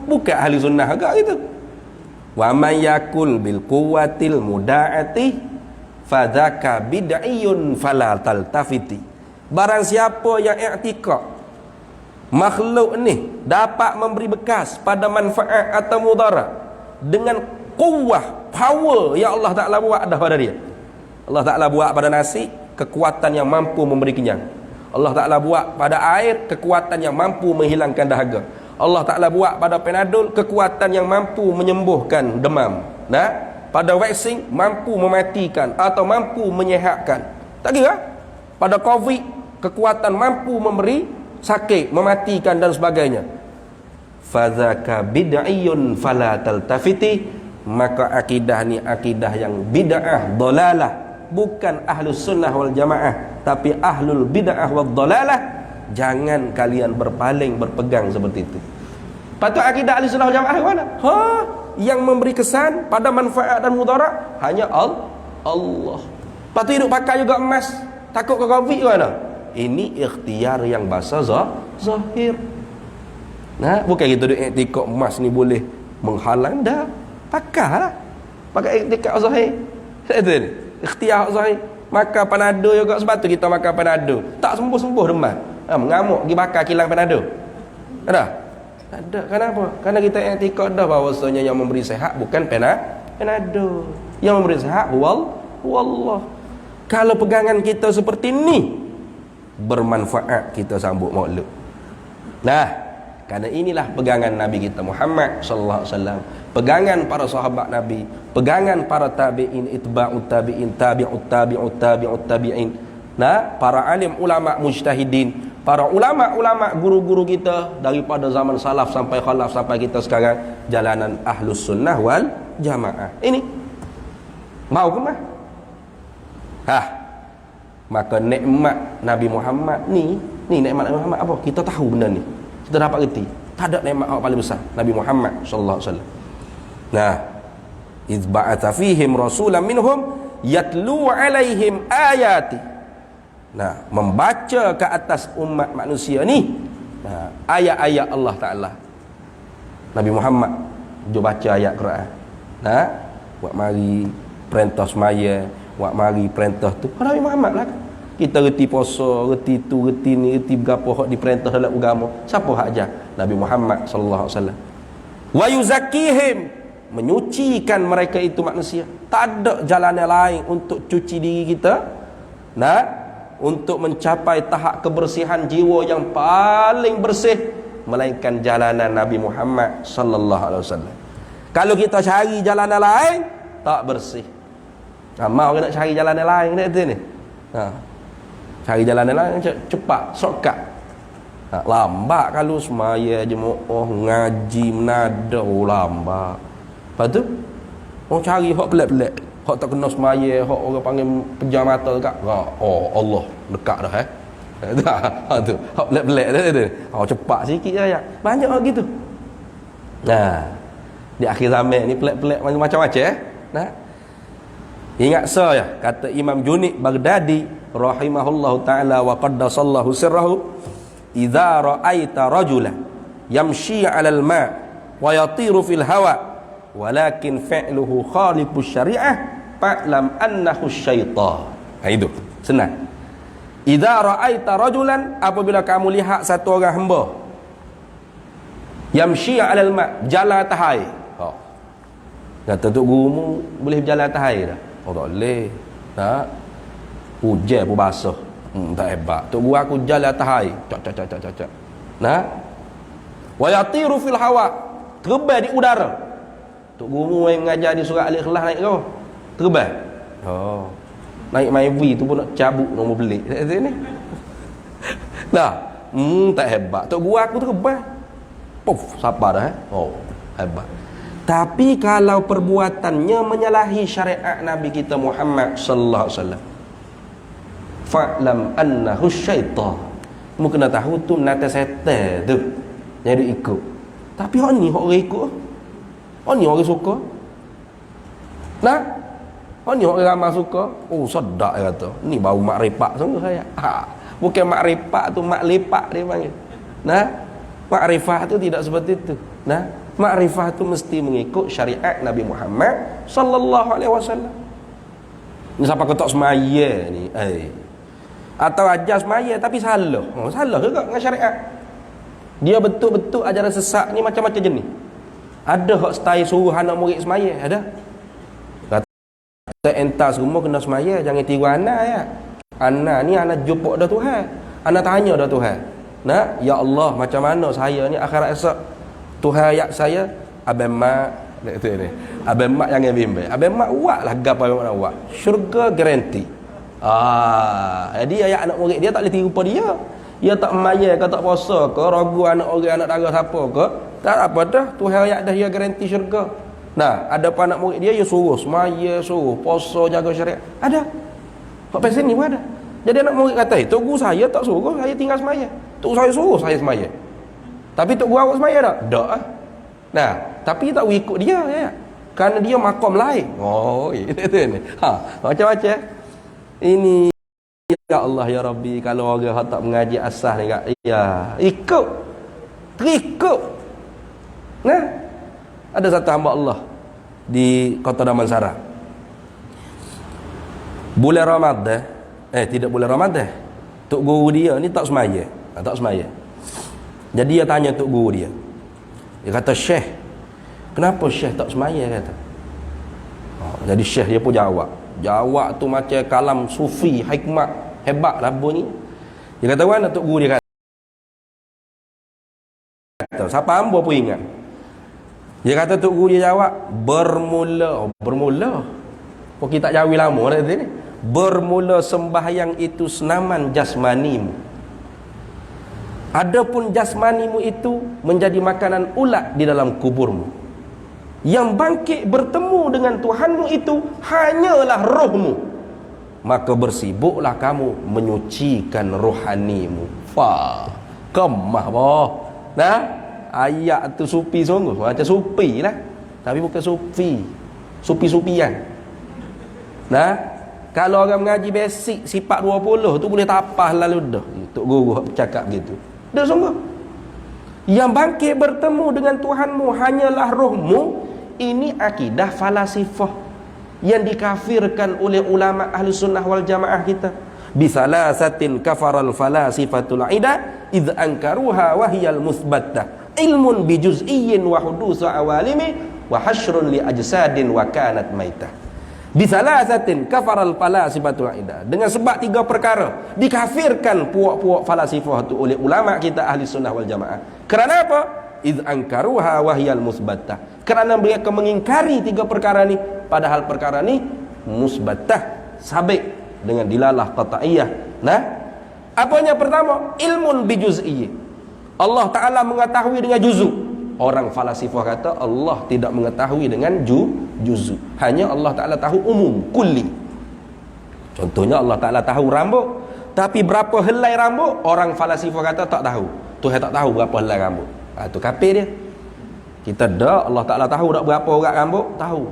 Bukan ahli sunnah agak gitu. Wa may yakul bil quwwatil mudaati fadzaka bid'iyun fala taltafiti. Barang siapa yang i'tikad makhluk ni dapat memberi bekas pada manfaat atau mudarat dengan kuwah, power yang Allah Ta'ala buat dah pada dia. Allah Ta'ala buat pada nasi kekuatan yang mampu memberi kenyang. Allah Ta'ala buat pada air kekuatan yang mampu menghilangkan dahaga. Allah Ta'ala buat pada Panadol kekuatan yang mampu menyembuhkan demam. Pada vaksin mampu mematikan atau mampu menyehatkan. Tak kira. Pada Covid kekuatan mampu memberi sakit, mematikan dan sebagainya. Fadzaka bid'iyun fala taltafiti. Maka akidah ni akidah yang bid'ah dalalah, bukan Ahlus Sunnah wal Jamaah, tapi ahlul bid'ah wal dalalah. Jangan kalian berpaling berpegang seperti itu. Patut akidah Ahlus Sunnah wal Jamaah mana? Yang memberi kesan pada manfaat dan mudarat hanya Allah. Patut hidup pakai juga emas, takut ke Covid ke mana? Ini ikhtiar yang bahasa zahir. Bukan kita duk i'tikad emas ni boleh menghalang dah. Pakailah. Pakai i'tikad zahir. Itu ni. Ikhtiar zahir. Makan Panadol juga sebab tu kita makan Panadol. Tak sembuh-sembuh demam. Mengamuk pergi bakar kilang Panadol. Ada? Ada. Kenapa? Karena kita i'tikad dah bahawasanya yang memberi sihat bukan Panadol. Yang memberi sihat wallah. Kalau pegangan kita seperti ni, bermanfaat kita sambut maulud. Karena inilah pegangan Nabi kita Muhammad sallallahu alaihi wasallam, pegangan para sahabat Nabi, pegangan para tabi'in, itba'ut tabi'in, tabi'ut tabi'ut tabi'ut tabi'in. Para alim ulama mujtahidin, para ulama-ulama guru-guru kita daripada zaman salaf sampai khalaf sampai kita sekarang, jalanan Ahlus Sunnah wal Jamaah. Ini mau ke mah? Maka nikmat Nabi Muhammad ni nikmat Nabi Muhammad apa? Kita tahu benda ni. Kita dapat reti. Tak ada nikmat yang paling besar Nabi Muhammad sallallahu alaihi wasallam. Idz ba'atsa fihim rasulan minhum yatlu alaihim ayati. Membaca ke atas umat manusia ni ayat-ayat Allah Ta'ala. Nabi Muhammad dia baca ayat Quran. Buat mari perintah semaya, buat mari perintah tu. Nabi Muhammad lah. Kita reti puasa, reti tu, reti ni, reti berapa hak diperintah dalam agama. Siapa hak ajar? Nabi Muhammad sallallahu alaihi wasallam. Wa yuzakkihim, menyucikan mereka itu manusia. Tak ada jalan yang lain untuk cuci diri kita. Untuk mencapai tahap kebersihan jiwa yang paling bersih melainkan jalanan Nabi Muhammad sallallahu alaihi wasallam. Kalau kita cari jalan lain tak bersih. Mau nak cari jalan lain ni. Cari jalan lain cepat, shortcut. Lambat kalau semaya jemaah ngaji menada, lambat. Lepas tu orang cari hak pelik-pelik, hak tak kena semaya, hak orang panggil pejam mata dekat. Oh Allah dekat dah tu. Hak pelik-pelik tu. Cepat sikit je. Banyak orang gitu. Nah, di akhir zaman ni pelik-pelik macam-macam Nah. Ingat saya kata Imam Junaid Baghdadi rahimahullahu taala wa qaddasallahu sirrahu, idza ra'aita rajulan yamshi 'alal ma' wa yatiru fil hawa walakin fi'luhu khalifus syari'ah fa'lam annahu syaitan. Itu senang. Idza ra'aita rajulan, apabila kamu lihat satu orang hamba yamshi 'alal ma', jalan atas air. Kata tok gurumu boleh berjalan atas air dah? Tak boleh. Hujan pun basah. Tak hebat. Tok guru aku jalan atas air. Cak. Wa yatiru fil hawa, terbang di udara. Tok guru yang mengajar di surah Al-Ikhlas naik kau. Terbang. Naik main V tu pun nak cabut nombor belik. Sini. Tak hebat. Tok guru aku terbang. Puff, siapa dah hebat. Tapi kalau perbuatannya menyalahi syariat Nabi kita Muhammad sallallahu alaihi wasallam, fa'lam annahu syaitan. Kamu kena tahu tu nata setan tu yang dia ikut. Tapi hak ni hak orang ikut. Hak ni orang suka. Hak ni orang ramai suka. Oh sedap dia kata. Ni baru makrifat sungguh saya. Bukan makrifat tu, mak lepak dia panggil. Makrifat tu tidak seperti itu. Makrifah tu mesti mengikut syariat Nabi Muhammad sallallahu alaihi wasallam. Ni siapa ketok semaya ni? Atau ajar semaya tapi salah. Salah juga dengan syariat. Dia betul-betul ajaran sesat ni macam-macam jenis. Ada hak style suruh anak murid semaya, ada. Kata entas rumah kena semaya, jangan tiru anak ya. Anak ni anak jumpa dah Tuhan. Anak tanya dah Tuhan. Ya Allah, macam mana saya ni akhirat esok? Tuhan ayat saya, abang mak kata ni. Abang mak jangan bimbang. Abang mak buatlah gapo abang nak buat. Syurga garanti. Jadi ayat anak murid dia tak boleh tiru pada dia. Dia tak maya ke, tak puasa ke, ragu anak orang, anak dara siapa ke, tak apa dah. Tuhan ayat dah dia garanti syurga. Ada apa anak murid dia suruh semaya, suruh puasa, jaga syariat. Ada. Hak pasal ni pun ada. Jadi anak murid kata, tok guru saya tak suruh, saya tinggal semaya. Tok saya suruh saya semaya. Tapi tok guru awak semaya tak? Tak. Tapi tak ikut dia ya. Kerana dia makom lain. Itu ni. Macam-macam. Ini ya Allah ya Rabbi, kalau orang tak mengaji asas ni ikut. Terikut. Ada satu hamba Allah di Kota Damansara. Bulan Ramadan, tidak bulan Ramadan. Tok guru dia ni tak semaya. Tak semaya. Jadi dia tanya tok guru dia. Dia kata, "Syekh, kenapa Syekh tak semaya?" kata. Jadi Syekh dia pun jawab. Jawab tu macam kalam sufi, hikmat, hebat lah bunyi. Dia kata, "Mana tok guru dia kata?" Siapa hamba pun ingat. Dia kata tok guru dia jawab, bermula. Kok kita tak jawab lama dah ni. Bermula sembahyang itu senaman jasmanimu. Adapun jasmanimu itu menjadi makanan ulat di dalam kuburmu. Yang bangkit bertemu dengan Tuhanmu itu hanyalah rohmu. Maka bersibuklah kamu menyucikan rohanimu. Kemah boh. Ayat tu supi sungguh. Macam supi lah. Tapi bukan sufi. Supi-supian. Kalau orang mengaji basic sifat 20 tu boleh tapah lalu dah. Tok guru bercakap gitu. Dah sungguh. Yang bangkit bertemu dengan Tuhanmu hanyalah rohmu. Ini akidah falasifah yang dikafirkan oleh ulama ahli sunnah wal jamaah kita. Bisalasatin kafaral falasifatul ida idh ankaruha wahiyal musbattah ilmun bijuz'iyyin wa hudusu awalimi wa hasyrun li ajsadin wa kanat maitah. Bisalasatin kafaral falasifatul ida, dengan sebab 3 perkara dikafirkan puak-puak falasifah tu oleh ulama kita ahli sunnah wal jamaah. Kerana apa? Idh ankaruha wahyal musbattah, kerana mereka mengingkari 3 perkara ni, padahal perkara ni musbattah, sabit dengan dilalah qat'iyah. Apanya pertama? Ilmun bijuz'i, Allah Ta'ala mengetahui dengan juzuk. Orang falasifah kata Allah tidak mengetahui dengan juzuk. Hanya Allah Ta'ala tahu umum, kulli. Contohnya Allah Ta'ala tahu rambut, tapi berapa helai rambut orang falasifah kata tak tahu. Tuhan tak tahu berapa helai rambut. Itu kafir dia. Kita dah, Allah Ta'ala tahu tak berapa urat rambut, tahu.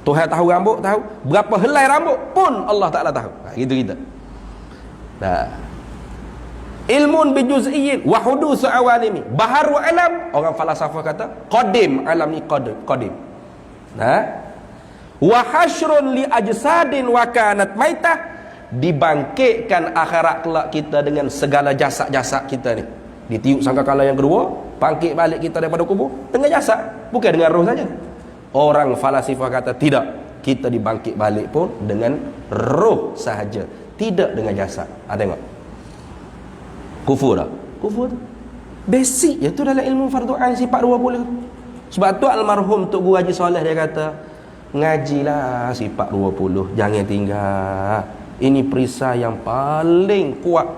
Tuhan tahu rambut, tahu. Berapa helai rambut pun Allah Ta'ala tahu. Gitu kita. Nah, ilmun bijuz'iyyin wa hudusu awalimi. Baharu alam, orang falsafah kata qadim, alam ni qadim. Nah, wa hasyrun li ajsadin wa kanat maitah, dibangkitkan akhirat kelak kita dengan segala jasad-jasad kita ni. Ditiup sangkakala yang kedua, bangkit balik kita daripada kubur dengan jasad, bukan dengan roh saja. Orang falasifah kata tidak, kita dibangkit balik pun dengan roh sahaja, tidak dengan jasad. Tengok. Kufur tak? Kufur tu basic je tu dalam ilmu fardu ain sifat 20. Sebab tu almarhum Tok Guru Haji Soleh dia kata, ngajilah sifat 20, jangan tinggal. Ini perisai yang paling kuat,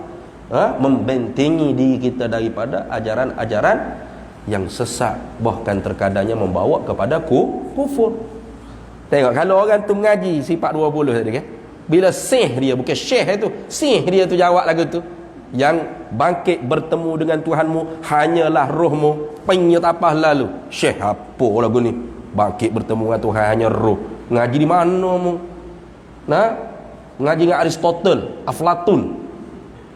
membentengi diri kita daripada ajaran-ajaran yang sesat, bahkan terkadangnya membawa kepada kufur. Tengok kalau orang tu mengaji sifat 20 tadi kan, bila sih dia, bukan syekh tu, sih dia tu jawab lagu tu, yang bangkit bertemu dengan Tuhanmu hanyalah rohmu, penyetapah lalu. Syekh apa lagu ni? Bangkit bertemu dengan Tuhan hanya roh. Ngaji di mana mu? Nah, ngaji dengan Aristotle, Aflatun,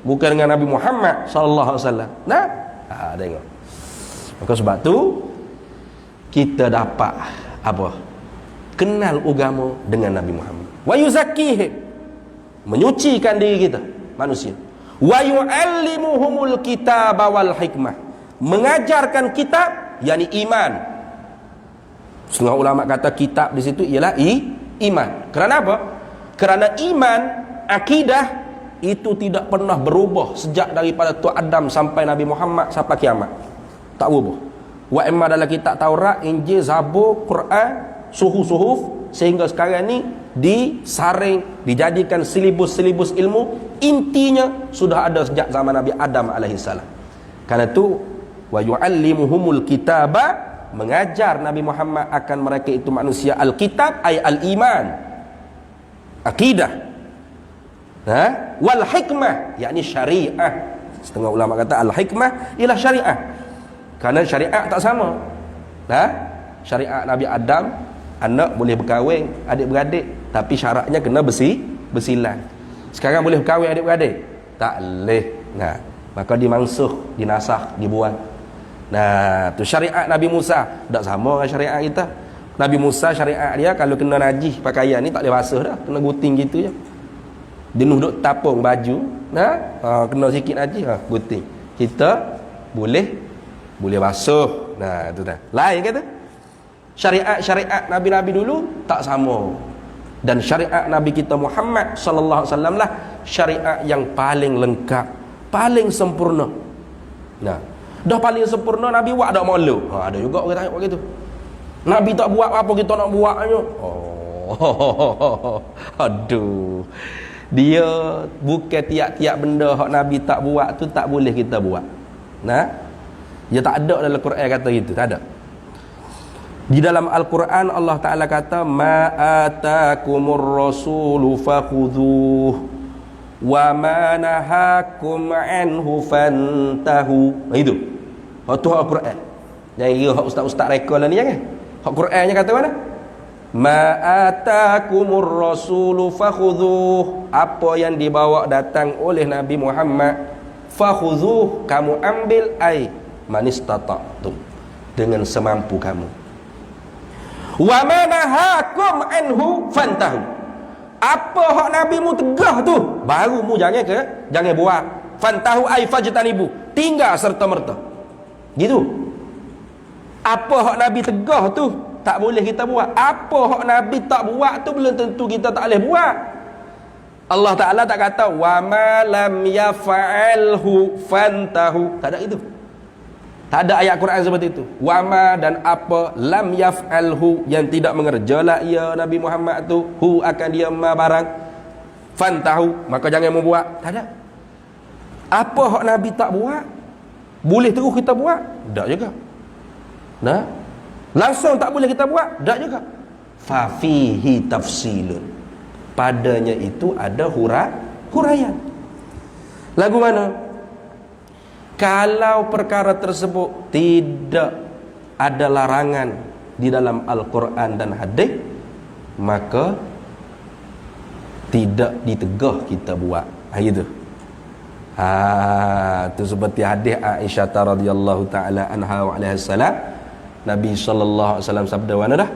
bukan dengan Nabi Muhammad sallallahu alaihi wasallam. Nah, tengok. Maka sebab tu kita dapat apa? Kenal agama dengan Nabi Muhammad. Wa yuzakkihim, menyucikan diri kita manusia. Wa yu'allimuhumul kitaba wal hikmah, mengajarkan kitab, yakni iman. Setengah ulama kata kitab di situ ialah iman. Kerana apa? Kerana iman, akidah itu tidak pernah berubah sejak daripada Tuan Adam sampai Nabi Muhammad sampai kiamat. Tak berubah. Wa imma dalam kitab Taurat, Injil, Zabur, Quran, suhuf, sehingga sekarang ni disaring, dijadikan silibus-silibus ilmu. Intinya sudah ada sejak zaman Nabi Adam alaihissalam. Karena itu wa yu'allimuhumul kitaba, mengajar Nabi Muhammad akan mereka itu manusia al-kitab, ay al-iman, akidah, wal hikmah, yakni syariah. Setengah ulama kata al-hikmah ialah syariah, kerana syariat tak sama. Syariat Nabi Adam, anak boleh berkahwin adik-beradik, tapi syaratnya kena bersilang. Sekarang boleh berkahwin adik-beradik? Tak boleh. Nah, maka dimangsuh, dinasakh, dibuang. Nah, tu syariat Nabi Musa tak sama dengan syariat kita. Nabi Musa syariat dia kalau kena najis pakaian ni tak boleh basuh dah, kena guting gitu je. Dia duduk tapung baju, kena sikit najis, guting. Kita boleh basuh. Nah, tu dah. Lain kata. Syariat Nabi-Nabi dulu tak sama. Dan syariat Nabi kita Muhammad sallallahu alaihi wasallam lah syariat yang paling lengkap, paling sempurna. Nah, dah paling sempurna Nabi buat tak malu. Ada juga orang tanya begitu. Nabi tak buat apa kita nak buatnya. Aduh. Dia bukan tiap-tiap benda hak Nabi tak buat tu tak boleh kita buat. Nah, dia tak ada dalam Quran kata gitu, tak ada. Di dalam Al-Quran Allah Ta'ala kata ma atakumur rasulu fakhudhuh wa ma nahakum anhu fantahu. Itu itu Al-Quran. Jangan kira hak ustaz-ustaz rekod lah ni kan. Hak Qurannya kata mana? Ma atakumur rasulu fakhudhuh, apa yang dibawa datang oleh Nabi Muhammad, fakhudhuh, kamu ambil, ai manistata'tum, dengan semampu kamu. Wa ma nahakum anhu fantahu, apa hak Nabi mu tegah tu baru mu jangan buat. Fantahu ai fajtanibu, tinggal serta merta. Gitu. Apa hak Nabi tegah tu tak boleh kita buat. Apa hak Nabi tak buat tu belum tentu kita tak boleh buat. Allah Ta'ala tak kata wa ma lam yaf'alhu fantahu, tak ada itu. Tak ada ayat Quran seperti itu. Wa ma, dan apa, lam yaf'alhu, yang tidak mengerjalah ia Nabi Muhammad tu, hu akan dia ma barang, fantahu, maka jangan membuat. Tak ada. Apa hak Nabi tak buat, Boleh terus kita buat? Tak juga. Nah, langsung tak boleh kita buat? Tak juga. Fa fihi tafsilun. Padanya itu ada huraian. Lagu mana? Kalau perkara tersebut tidak ada larangan di dalam Al-Quran dan hadis, maka tidak ditegah kita buat. Gitu. Itu seperti hadis Aisyah radhiyallahu taala anha wa alaihi salam. Nabi sallallahu alaihi wasallam sabda mana dah?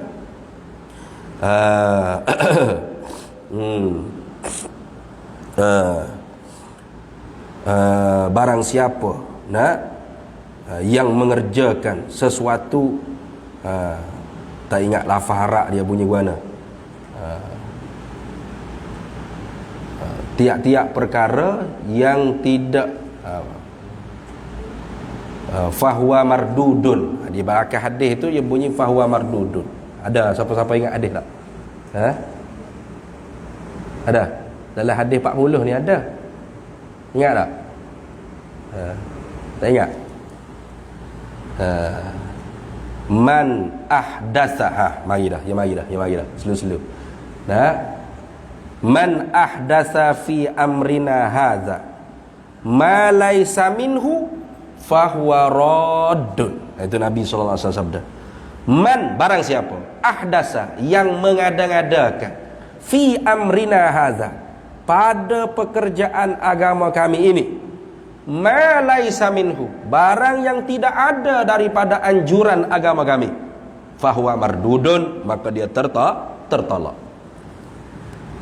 Barang siapa yang mengerjakan sesuatu, tak ingat lafaz Arab dia bunyi mana, tiap-tiap perkara yang tidak fahuwa mardudun. Di belakang hadis itu dia bunyi fahuwa mardudun. Ada siapa-siapa ingat hadis tak? Ada? Dalam hadis 40 ni ada. Ingat tak? Tak ingat? Man ahdatha. Mari dah. Slow. Man ahdatha fi amrina hadza ma laysa minhu fahuwa raddun. Itu Nabi sallallahu alaihi wasallam sabda. Man, barang siapa, ahdasa, yang mengada-ngadakan, fi amrina hadza, pada pekerjaan agama kami ini, ma laysa minhu, barang yang tidak ada daripada anjuran agama kami, fahuwa mardudun, maka dia tertolak.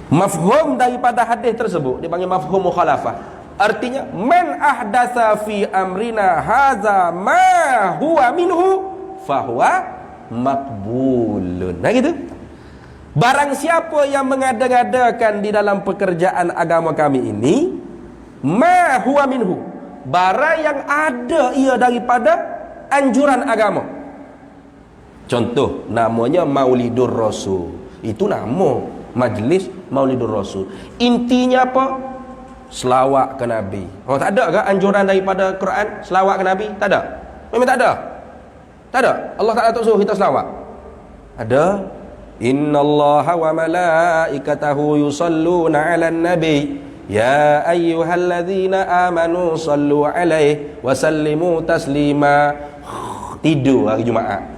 Mafhum daripada hadis tersebut dipanggil mafhum mukhalafah. Artinya man ahdatsa fi amrina hadza ma huwa minhu fahuwa maqbulun. Nah gitu. Barang siapa yang mengada-ngadakan di dalam pekerjaan agama kami ini, ma huwa minhu, barang yang ada ia daripada anjuran agama. Contoh, namanya Maulidur Rasul. Itu nama majlis Maulidur Rasul. Intinya apa? Selawat ke Nabi. Oh, tak ada ke anjuran daripada Quran selawat ke Nabi? Tak ada. Memang tak ada. Tak ada. Allah Taala tak suruh kita selawat. Ada. Innallaha wa malaikatahu yusalluna 'alan nabi ya ayyuhalladzina amanu sallu 'alaihi wa sallimu taslima. Tidur hari Jumaat.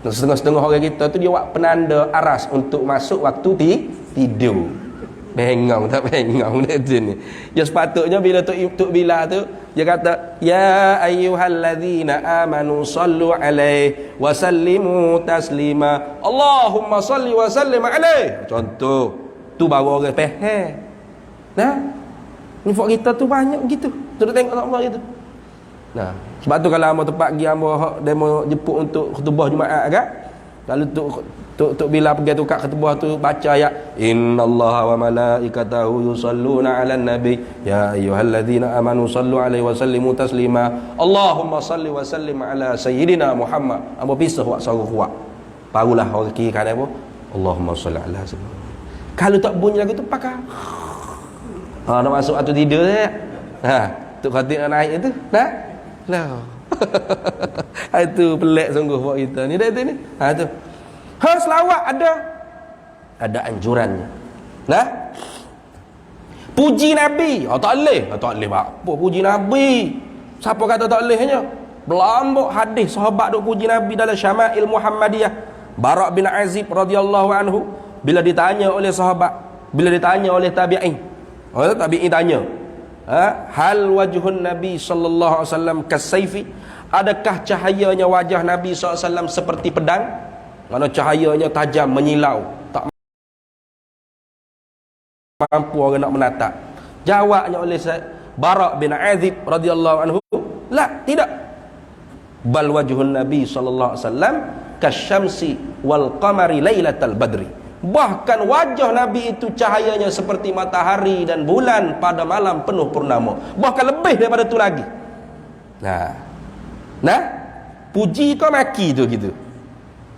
Setengah-setengah orang kita tu dia buat penanda aras untuk masuk waktu tidur. Bengong tak bengong dia tu ni. Ya sepatutnya bila Tok Bila tu dia kata ya ayyuhalladzina amanu sallu alaihi wa sallimu taslima. Allahumma salli wa sallim alaihi. Contoh. Tu baru orang faham. Nah. Ni fak kita tu banyak begitu. Duduk tengok Allah gitu. Nah, sebab tu kalau hamba tempat pergi hamba demo jemput untuk khutbah Jumaat kan. Lalu Tok Bila pergi tu kat khutbah tu baca ayat innallaha wa malaikatahu yusalluna 'alan nabi ya ayyuhalladzina amanu sallu 'alaihi wa sallimu taslima. Allahumma salli wa sallim ala sayyidina Muhammad. Hamba pisah buat suara kuat. Barulah orang kiri kanan apa? Allahumma salli ala sayyidina. Kalau tak bunyi lagu tu pakai. Nak masuk atau tidur je. Tok khatib nak naik itu. Lah. Itu pelik sungguh buat kita ni dah tu ni. Tu. Selawat ada anjurannya. Nah. Puji Nabi. Tak boleh. Tak boleh apa puji Nabi. Siapa kata tak bolehnya? Berlambak hadis sahabat duk puji Nabi dalam Syama'il Muhammadiyah. Bara' bin Azib radhiyallahu anhu bila ditanya oleh sahabat, bila ditanya oleh tabi'in. Tabi'in tanya, hal wajhun Nabi sallallahu alaihi wasallam kasayfi, adakah cahayanya wajah Nabi sallallahu alaihi wasallam seperti pedang? Mana cahayanya tajam menyilau, tak mampu orang nak menatap. Jawabnya oleh Bara' bin Azib radhiyallahu anhu, la, tidak. Bal wajhun Nabi sallallahu alaihi wasallam kasyamsi wal qamari lailatal badri. Bahkan wajah Nabi itu cahayanya seperti matahari dan bulan pada malam penuh purnama. Bahkan lebih daripada itu lagi. Nah, puji kau maki tu gitu.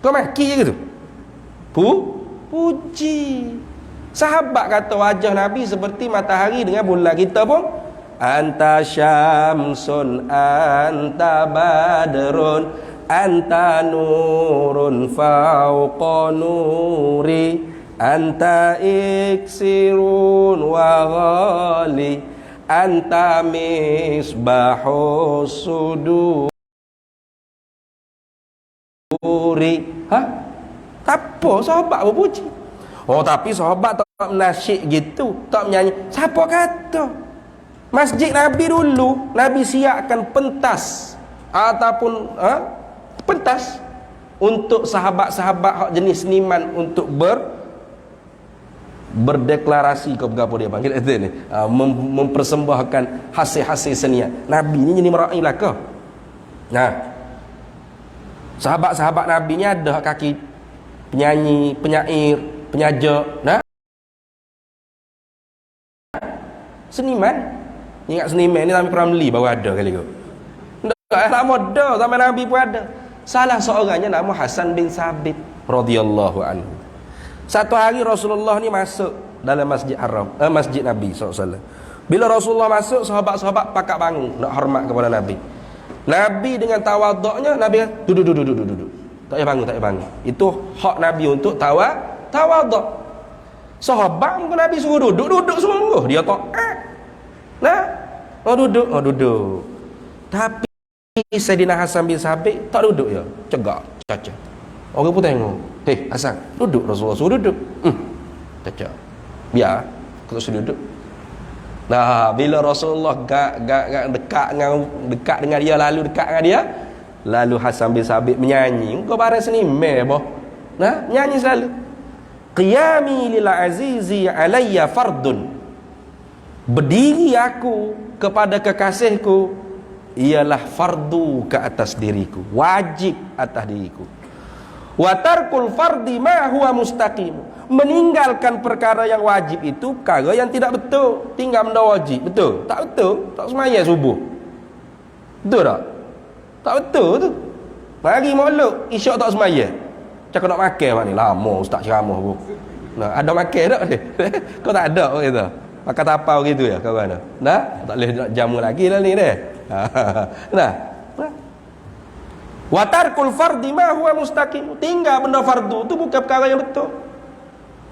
Kau maki je gitu. Puji. Sahabat kata wajah Nabi seperti matahari dengan bulan. Kita pun anta syamsun anta badrun anta nurun fauqa nuri anta iksirun wa ghali anta misbahus suduri. Hah? Apa sahabat berpuji? Oh, tapi sahabat tak menasyid gitu, tak menyanyi. Siapa kata? Masjid Nabi dulu Nabi siapkan pentas ataupun pentas untuk sahabat-sahabat hak jenis seniman untuk berdeklarasi ke apa dia panggil itu ni, mempersembahkan hasil-hasil senian. Nabi ni jadi meraih lah ke. Nah, sahabat-sahabat Nabi ni ada kaki penyanyi, penyair, penyaja, nah, seniman. Ingat seniman ni Nabi Ramli baru ada kali tu. Tak lama dah zaman Nabi pun ada. Salah seorangnya nama Hasan bin Sabit radhiyallahu anhu. Satu hari Rasulullah ni masuk dalam Masjid Haram, Masjid Nabi SAW. Bila Rasulullah masuk, sahabat-sahabat pakat bangun nak hormat kepada Nabi. Nabi dengan tawaduknya, Nabi duduk. Tak payah bangun. Itu hak Nabi untuk tawaduk. Sahabat pun Nabi suruh duduk sungguh. Dia tak duduk. Tapi Sayyidina Hasan bin Sabit tak duduk ya. Cegak, caca. Orang pun tengok. Hasan, duduk. Rasulullah suruh duduk. Caca. Biar aku tak suruh duduk. Nah, bila Rasulullah dekat dengan dia, lalu Hasan bin Sabit menyanyi. Kau barang seni boh. Nah, nyanyi selalu. Qiyami lil azizi alayya fardun. Berdiri aku kepada kekasihku ialah fardu ke atas diriku, wajib atas diriku. Wa tarkul fardi ma huwa mustaqim. Meninggalkan perkara yang wajib itu perkara yang tidak betul. Tinggal benda wajib, betul? Tak betul, tak semaya subuh. Betul tak? Tak betul tu. Mari molek isyak tak semaya. Cakap nak makan mak ni lama ustaz ceramah pun. Nah, ada makan tak dia? Kau tak ada orang kata. Makan tapau gitu ya kawan. Nah, tak boleh nak jamu lagi dah ni dia. Nah. Wa tarkul fardi ma huwa mustaqim. Tinggal benda fardu tu bukan perkara yang betul.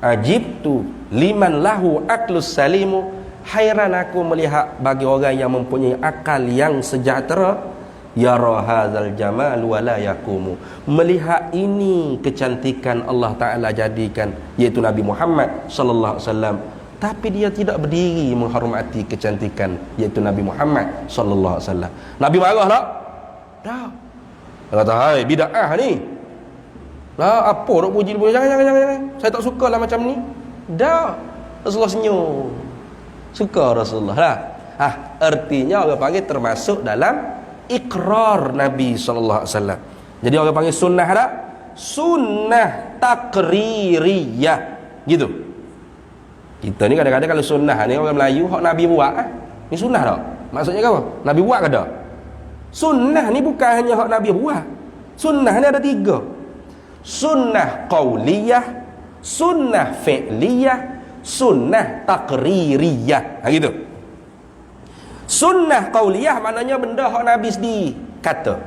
Ajibtu liman lahu aqlus salimu. Hairan aku melihat bagi orang yang mempunyai akal yang sejahtera, yara hadzal jamal wa la yaqumu. Melihat ini kecantikan Allah Taala jadikan, iaitu Nabi Muhammad sallallahu alaihi wasallam, tapi dia tidak berdiri menghormati kecantikan iaitu Nabi Muhammad sallallahu alaihi wasallam. Nabi marah tak? Tak. Dia kata, hai bid'ah ni. Lah apa dok puji jangan. Saya tak suka lah macam ni. Dah. Rasulullah senyum. Suka Rasulullah lah. Artinya orang panggil termasuk dalam ikrar Nabi sallallahu alaihi wasallam. Jadi orang panggil sunnah tak? Sunnah takririyah. Gitu. Kita ni kadang-kadang kalau sunnah ni orang Melayu hak Nabi buat ni sunnah tak? Maksudnya apa? Nabi buat ke tak? Sunnah ni bukan hanya hak Nabi buat. Sunnah ni ada 3. Sunnah qauliyah, sunnah fi'liyah, sunnah takririyah. Gitu. Sunnah qauliyah maknanya benda hak Nabi sendiri kata.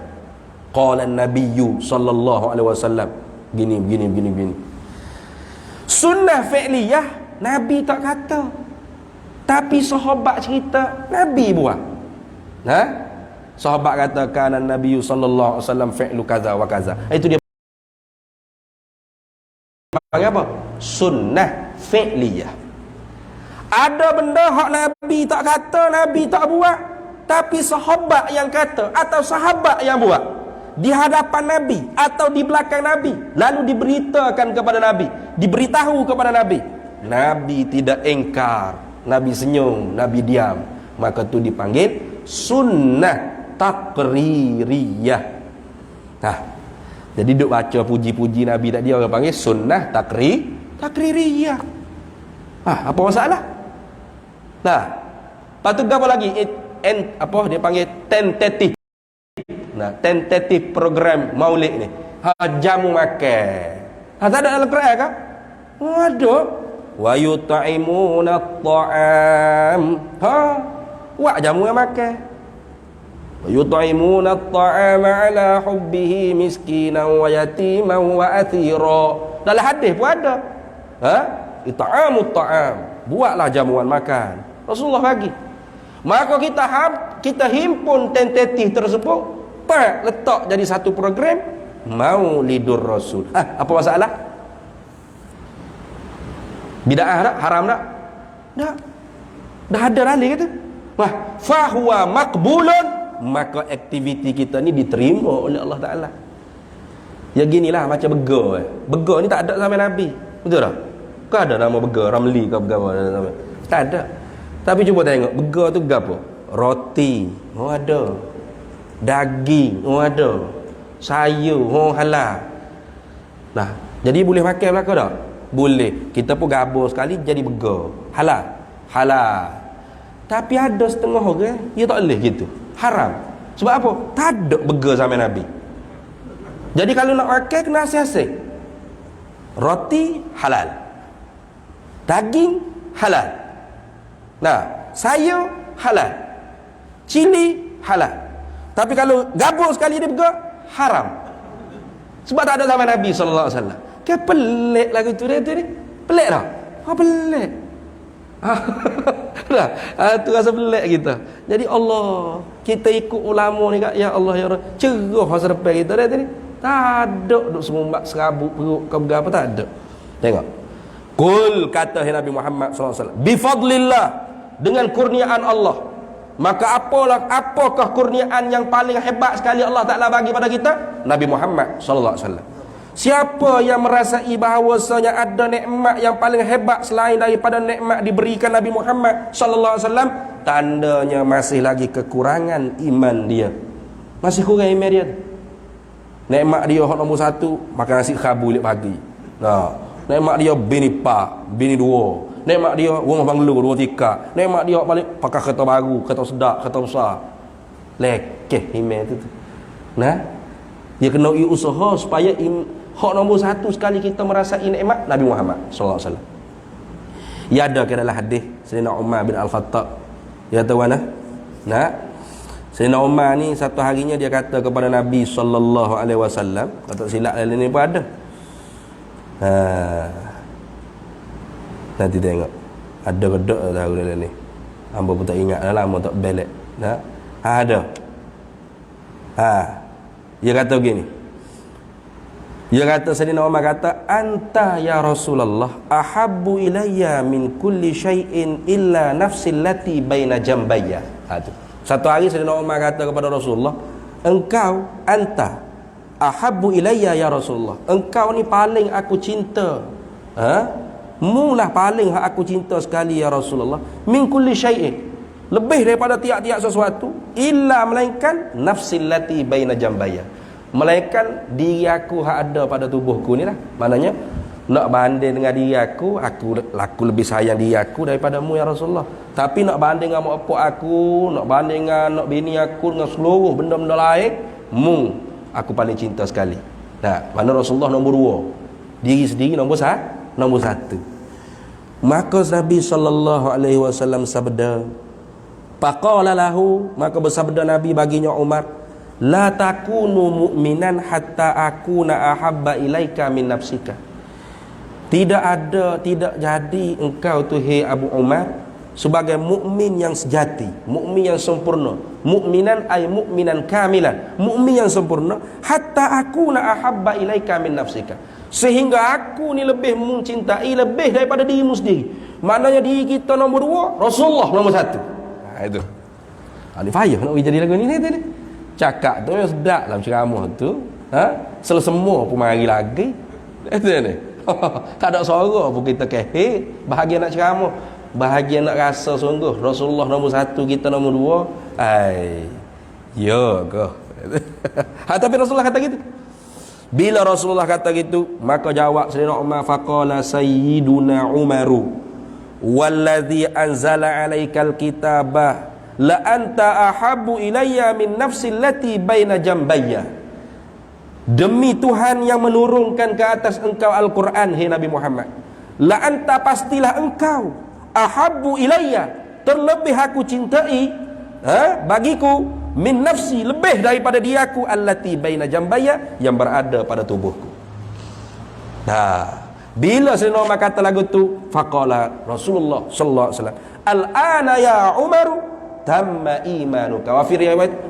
Qala an-nabiyyu sallallahu alaihi wasallam gini. Sunnah fi'liyah Nabi tak kata, tapi sahabat cerita Nabi buat. Sahabat katakan Nabi sallallahu alaihi wasallam fi'lu kaza wa kaza. Itu dia panggil apa? Sunnah fi'liyah. Ada benda hak Nabi tak kata, Nabi tak buat, tapi sahabat yang kata atau sahabat yang buat di hadapan Nabi atau di belakang Nabi, lalu diberitakan kepada Nabi, diberitahu kepada Nabi. Nabi tidak engkar, Nabi senyum, Nabi diam, maka itu dipanggil sunnah takririyah. Jadi duk baca puji-puji Nabi tadi orang panggil sunnah takririyah. Apa masalah? Lepas tu apa lagi? Apa dia panggil tentatif. Tentatif program Maulid ni. Jamu makan. Tak ada dalam Quran kan? Ada. Wa yut'imuna at-ta'am. Buat jamuan makan. Yut'imuna at-ta'ama 'ala hubbihi miskinan wa yatiman wa athira. Dalam hadis pun ada. It'amut ta'am. Buatlah jamuan makan. Rasulullah bagi. Maka kita himpun tentatif tersebut, letak jadi satu program Maulidur Rasul. Apa masalah? Bid'ah tak? Haram tak? Tak. Dah ada rali kata. Fahuwa maqbulun, maka aktiviti kita ni diterima oleh Allah Ta'ala. Ya ginilah macam burger. Burger ni tak ada zaman Nabi. Betul tak? Kau ada nama burger Ramli ke apa? Tak ada. Tapi cuba tengok, burger tu apa? Roti, ada. Daging, ada. Sayur, halal. Nah, jadi boleh makan belaka tak? Boleh. Kita pun gabung sekali jadi burger. Halal. Tapi ada setengah orang, dia tak boleh gitu. Haram. Sebab apa? Tak ada burger zaman Nabi. Jadi kalau nak makan, kena asing-asing. Roti, halal. Daging, halal. Nah, sayur, halal. Cili, halal. Tapi kalau gabung sekali dia burger, haram. Sebab tak ada zaman Nabi SAW. Kan pelik lagu tu dia ni. Pelik tak? Pelik. Tu rasa pelik kita. Jadi Allah, kita ikut ulama ni kat, ya Allah ya Allah, cerah masa depan kita dia ni. Tak ada duk semumbak serabut perut ke apa, tak ada. Tengok. Qul, kata Nabi Muhammad SAW, bifadlillah, dengan kurniaan Allah. Maka apakah kurniaan yang paling hebat sekali Allah Ta'ala bagi pada kita? Nabi Muhammad SAW. Siapa yang merasai bahawasanya ada nikmat yang paling hebat selain daripada nikmat diberikan Nabi Muhammad SAW, tandanya masih lagi kekurangan iman dia. Masih kurang iman dia. Nikmat dia nombor 1, makan nasi khabu lek pagi. Nikmat dia bini pak, bini dua. Nikmat dia rumah banglo 2 tingkat. Nikmat dia balik pakai kereta baru, kereta sedap, kereta besar. Lekeh iman tu. Dia kena usaha supaya hak nombor 1 sekali kita merasai nikmat Nabi Muhammad sallallahu alaihi wasallam. Ya ada ke dalam hadis Sayyidina Umar bin Al-Khattab. Ya tahu Sayyidina Umar ni satu harinya dia kata kepada Nabi sallallahu alaihi wasallam, kata silap lain ni pun ada. Nanti tengok. Ada kedok tahu dalam ni. Hamba pun tak ingat dah lama tak belek. Ada. Dia kata begini. Dia kata Sayyidina Umar kata, anta ya Rasulullah ahabbu ilayya min kulli syai'in illa nafsi allati baina jambayya. Tu. Satu hari Sayyidina Umar kata kepada Rasulullah, engkau anta ahabbu ilayya ya Rasulullah. Engkau ni paling aku cinta. Mulah paling aku cinta sekali ya Rasulullah. Min kulli syai'in, lebih daripada tiap-tiap sesuatu, illa melainkan nafsi allati baina jambayya. Melainkan diri aku hak ada pada tubuhku ni lah. Maknanya nak banding dengan diri aku lebih sayang diri aku daripadamu ya Rasulullah. Tapi nak banding dengan mak bapak aku, nak banding dengan nak bini aku, dengan seluruh benda-benda lain, aku paling cinta sekali. Mana Rasulullah nombor 2, diri sendiri nombor 1. Maka Nabi sallallahu alaihi wasallam sabda, faqala lahu, maka bersabda Nabi baginya Umar, la takunu mu'minan hatta akuna ahabba ilaika min nafsika. Tidak jadi engkau tu hai Abu Umar sebagai mukmin yang sejati, mukmin yang sempurna. Mukminan ay mukminan kamilan, mukmin yang sempurna, hatta akuna ahabba ilaika min nafsika, sehingga aku ni lebih mencintai lebih daripada dirimu sendiri. Maknanya diri kita nombor 2, Rasulullah nombor 1. Itu. Ini payah nak jadi lagu ni tadi. Cakap tu yang sedap dalam ceramah tu, semua pun mari lagi. Itu ni. Tak ada suara pun kita kehit. Bahagia nak ceramah, bahagia nak rasa sungguh Rasulullah nombor 1, kita nombor 2. Ya ke? Tapi Rasulullah kata gitu. Bila Rasulullah kata gitu, maka jawab Sayyidina Umar, faqala sayyiduna Umaru wallazi anzala alaikal kitabah la anta ahabbu ilayya min nafsi allati baina jambayya. Demi Tuhan yang menurunkan ke atas engkau Al-Quran, hai Nabi Muhammad, la anta, pastilah engkau, ahabbu ilayya, terlebih aku cintai, bagiku min nafsi, lebih daripada diaku, allati baina jambaya, yang berada pada tubuhku. Nah, bila Sayyidina Umar kata lagu tu, faqala Rasulullah sallallahu alaihi wasallam, al-ana ya Umar tamma imanuka,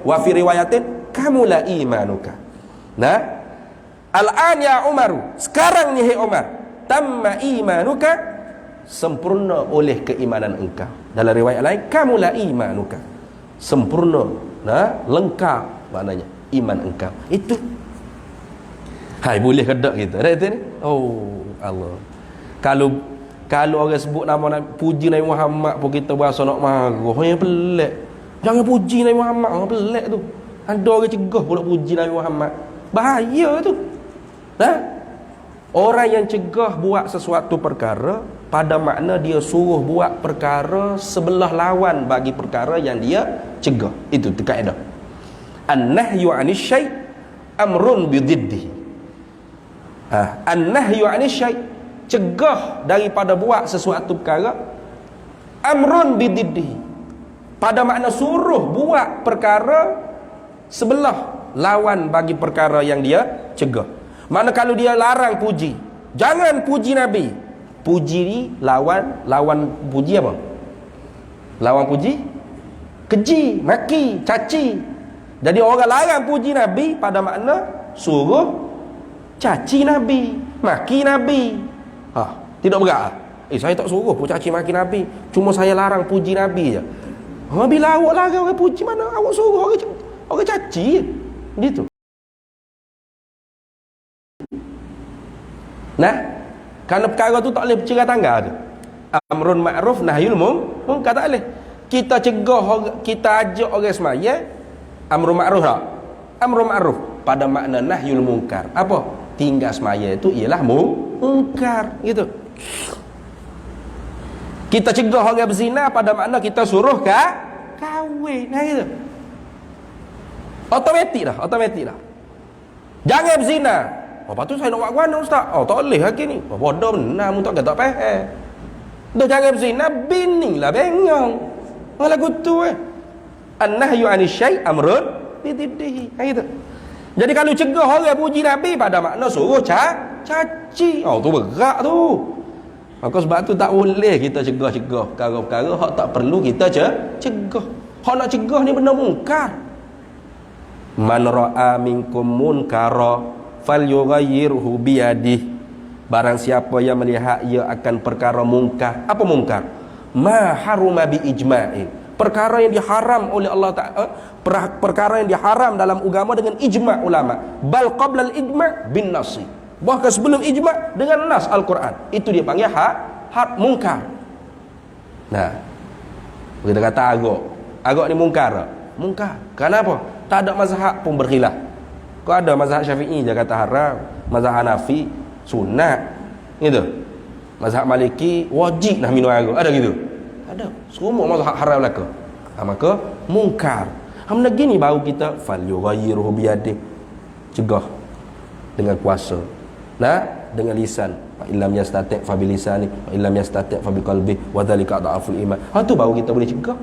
wa fi riwayatin kamula imanuka. Nah, al-an ya Umar, sekarang ni hai Umar, tamma imanuka, sempurna oleh keimanan engkau. Dalam riwayat lain, kamula imanuka, sempurna, lengkap maknanya iman engkau. Itu hai boleh kedak kita dah ni. Oh Allah, kalau orang sebut nama puji Nabi Muhammad pun kita berasa nak marah. Yang pelik, jangan puji Nabi Muhammad, orang pelik tu. Ada orang cegah pula puji Nabi Muhammad, bahaya tu. Orang yang cegah buat sesuatu perkara, pada makna dia suruh buat perkara sebelah lawan bagi perkara yang dia cegah. Itu kaedah. An-nahyu 'anis syai' amrun bididdihi. An-nahyu 'anis syai', cegah daripada buat sesuatu perkara, amrun bididdihi, pada makna suruh buat perkara sebelah lawan bagi perkara yang dia cegah. Mana kalau dia larang puji, jangan puji Nabi, puji ni lawan puji apa? Lawan puji keji, maki, caci. Jadi orang larang puji Nabi pada makna suruh caci Nabi, maki Nabi. Tidak berat. Saya tak suruh pun caci maki Nabi, cuma saya larang puji Nabi je. Bila awak larang orang puji, mana awak suruh orang caci gitu. Nah, kerana perkara tu tak boleh bercerai tangga tu. Amrun ma'ruf nahyul munkar tak boleh. Kita cegah, kita ajak orang semaya, amrun ma'ruf tak? Amrun ma'ruf pada makna nahyul munkar. Apa? Tinggal semaya itu ialah munkar gitu. Kita cegah orang berzina pada makna kita suruh kahwin. Nah gitu. Automatik dah. Jangan berzina. Lepas tu saya nak buat mana ustaz? Tak boleh lagi ni. Bodoh benar, mu tak faham. Dah jangan berzina, bini lah bengong. Lagu tu an-nahyu 'anis syai' amrun bididdihi. Gitu. Jadi kalau cegah orang puji Nabi pada makna suruh caci. Tu berat tu. Maka sebab tu tak boleh kita cegah-cegah perkara-perkara hak tak perlu kita cegah. Hak nak cegah ni benda mungkar. Man ra'a minkum munkara falyughayyirhu biyadihi. Barang siapa yang melihat ia akan perkara mungkar. Apa mungkar? Ma haruma bi ijma'in. Perkara yang diharam oleh Allah Ta'ala, perkara yang diharam dalam agama dengan ijma' ulama. Bal qabla al-ijma' bin nasi. Bahkan sebelum ijma' dengan nas Al-Quran. Itu dia panggil hak mungkar. Nah, kita kata agak ni mungkar. Mungkar. Kenapa? Tak ada mazhab pun berkhilaf. Kau ada mazhab Syafi'i dia kata haram, mazhab Hanafi sunat, gitu. Mazhab Maliki wajib nak minum air. Ada gitu? Ada. Semua mazhab haram belaka. Maka mungkar. Hamna gini baru kita fal yughayyiruhu biyadihi. Cegah dengan kuasa. Dengan lisan. Fa illam yastati' fa bilisani, fa illam yastati' fa biqalbi, wa dzalika dha'ful iman. Tu baru kita boleh cegah.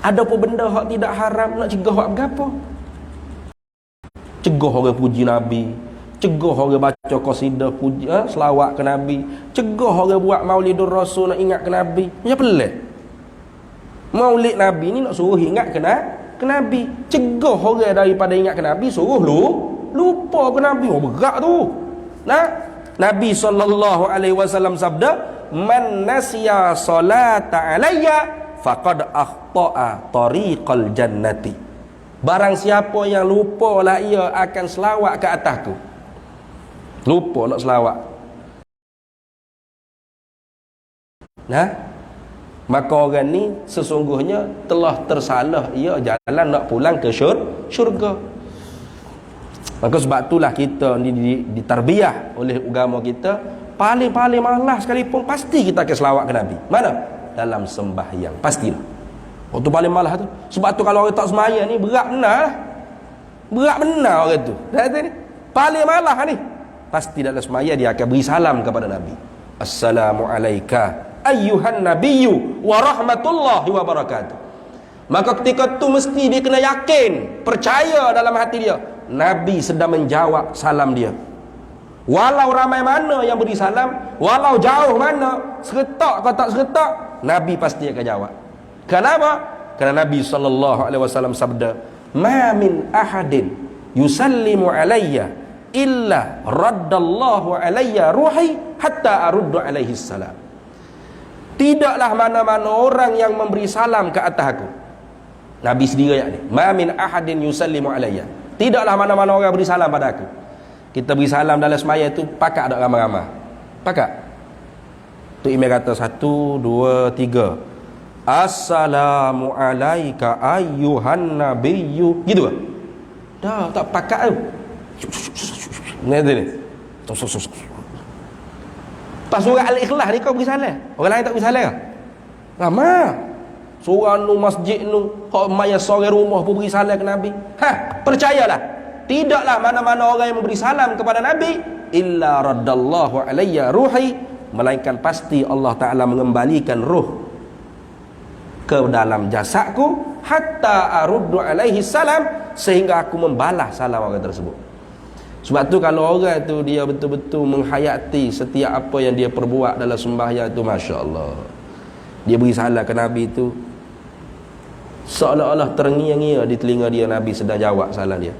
Ada pun benda hak tidak haram nak cegah hak berapa? Cegah orang puji Nabi, cegah orang baca qasidah puji selawat ke Nabi, cegah orang buat Maulidur Rasul nak ingat ke Nabi. Macam pelik. Maulid Nabi ni nak suruh ingat ke Nabi. Cegah orang daripada ingat ke Nabi, suruh lupa ke Nabi. Berat tu. Nabi SAW sabda, man nasiya salata alayya faqad akhta'a tariqal jannati. Barang siapa yang lupa lah ia akan selawat ke atasku. Lupa nak selawat. Maka orang ni sesungguhnya telah tersalah ia jalan nak pulang ke syurga. Maka sebab itulah kita ditarbiyah oleh agama kita, paling-paling malas sekalipun pasti kita akan selawat ke Nabi. Mana? Dalam sembahyang. Pastilah. Waktu paling malas tu. Sebab tu kalau orang tak sembahyang ni berat benar lah. Berat benar orang tu. Ni paling malas ni. Pasti dalam sembahyang dia akan beri salam kepada Nabi. Assalamualaikum ayyuhan nabiyyu wa rahmatullahi wa barakatuh. Maka ketika tu mesti dia kena yakin, percaya dalam hati dia, Nabi sedang menjawab salam dia. Walau ramai mana yang beri salam, walau jauh mana, seretak atau tak seretak, Nabi pasti akan jawab. Kenapa? Kerana Nabi SAW sabda, "Ma min ahadin yusallimu alayya illa raddallahu alayya ruhi hatta aruddu alaihi salam." Tidaklah mana-mana orang yang memberi salam ke atas aku. Nabi sendiri ayat ni. "Ma min ahadin yusallimu alayya." Tidaklah mana-mana orang beri salam pada aku. Kita beri salam dalam semaya tu pakat tak ramai-ramai? Pakat. Tu imam kata 1, 2, 3. Assalamu alayka ayyuhan nabiyyu. Gitu ke? Dah tak pakat tu. Ni ni. Pas surah Al-Ikhlas ni kau beri salam. Orang lain tak beri salam ke? Lama. Surah nu masjid nu, kau maya sore rumah pun beri salam ke Nabi. Percayalah. Tidaklah mana-mana orang yang memberi salam kepada Nabi illa raddallahu alayya ruhi, melainkan pasti Allah Ta'ala mengembalikan ruh ke dalam jasadku hatta aruddu alaihi salam, sehingga aku membalas salam orang tersebut. Sebab tu kalau orang tu dia betul-betul menghayati setiap apa yang dia perbuat dalam sembahyang tu, Masya Allah, dia beri salam ke Nabi tu seolah-olah terngia-ngia di telinga dia Nabi sedang jawab salam dia.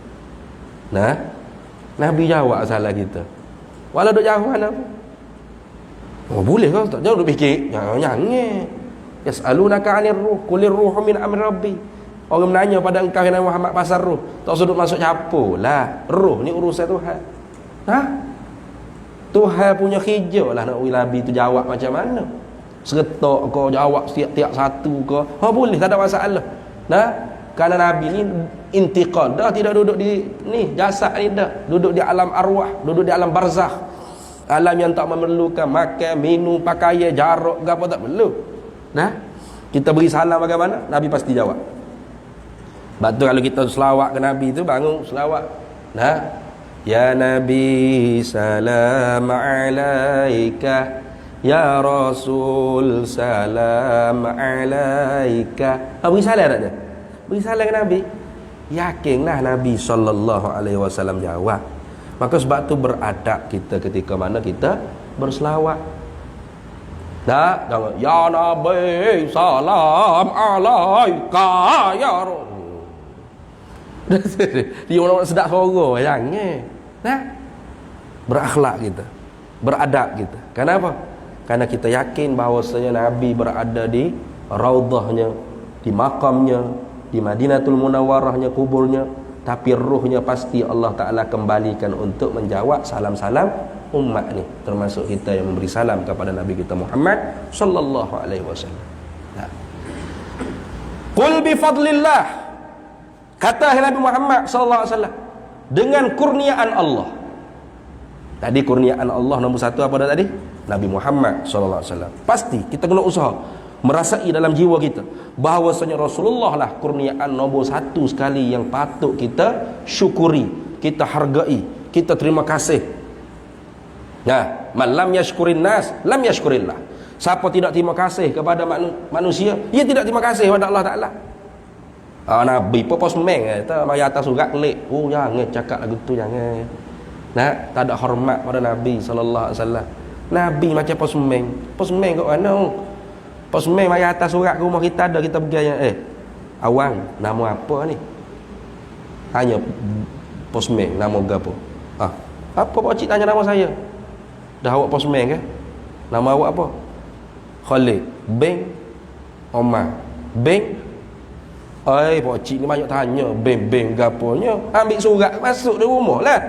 Nah, Nabi jawab salah kita. Walau duk jauh mana pun. Oh, boleh ke tak? Jangan duk fikir. Jangan. Yas'alunaka 'anir ruh, qulir ruhu min amri rabbi. Orang menanya pada engkau Nabi Muhammad pasal ruh. Tak sudut masuk campurlah. Ruh ni urusan Tuhan. Tuhan punya kerja lah nak Nabi tu jawab macam mana. Seretak kau jawab tiap-tiap satu ke. Boleh, tak ada masalah. Kerana Nabi ni intiqal, dah tidak duduk di ni jasad ni, dah duduk di alam arwah, duduk di alam barzakh, alam yang tak memerlukan makan, minum, pakaian, jarak, apa tak perlu. Kita beri salam bagaimana? Nabi pasti jawab. Sebab tu kalau kita selawat ke Nabi tu, bangun selawat. Ya Nabi salam alaika, ya Rasul salam alaika. Beri salam tak dia? Beri salam ke Nabi. Yakinlah Nabi SAW jawab. Maka sebab tu beradab kita ketika mana kita berselawat. Jangan ya Nabi salam alaika ya Rasul. Dia orang sedap suara. Jangan. Berakhlak kita, beradab kita. Kenapa? Karena kita yakin bahawasanya Nabi berada di raudahnya, di makamnya, di Madinatul Munawwarahnya, kuburnya, tapi ruhnya pasti Allah Ta'ala kembalikan untuk menjawab salam-salam umat ni, termasuk kita yang memberi salam kepada Nabi kita Muhammad sallallahu alaihi wasallam. Qul bi fadlillah, kata Nabi Muhammad sallallahu alaihi wasallam, dengan kurniaan Allah. Tadi kurniaan Allah nombor satu apa dah tadi? Nabi Muhammad sallallahu alaihi wasallam. Pasti kita kena usaha merasai dalam jiwa kita bahawasanya Rasulullah lah kurniaan nombor satu sekali yang patut kita syukuri, kita hargai, kita terima kasih. Man lam yashkurin nas lam yashkurillah. Siapa tidak terima kasih kepada manusia, ia tidak terima kasih kepada Allah Ta'ala. Nabi pos meng kata mari atas surat kelik. Jangan cakap lagu tu, jangan. Tak ada hormat pada Nabi sallallahu alaihi wasallam. Nabi macam pos meng kat mana? Pos meng mari atas surat ke rumah kita ada, kita pergi awang nama apa ni? Hanya pos meng nama gapo? Apa pak cik tanya nama saya? Dah awak pos meng ke? Nama awak apa? Khalid bin Omar bin. Pak cik ni banyak tanya bin gaponya. Ambil surat masuk di rumah lah.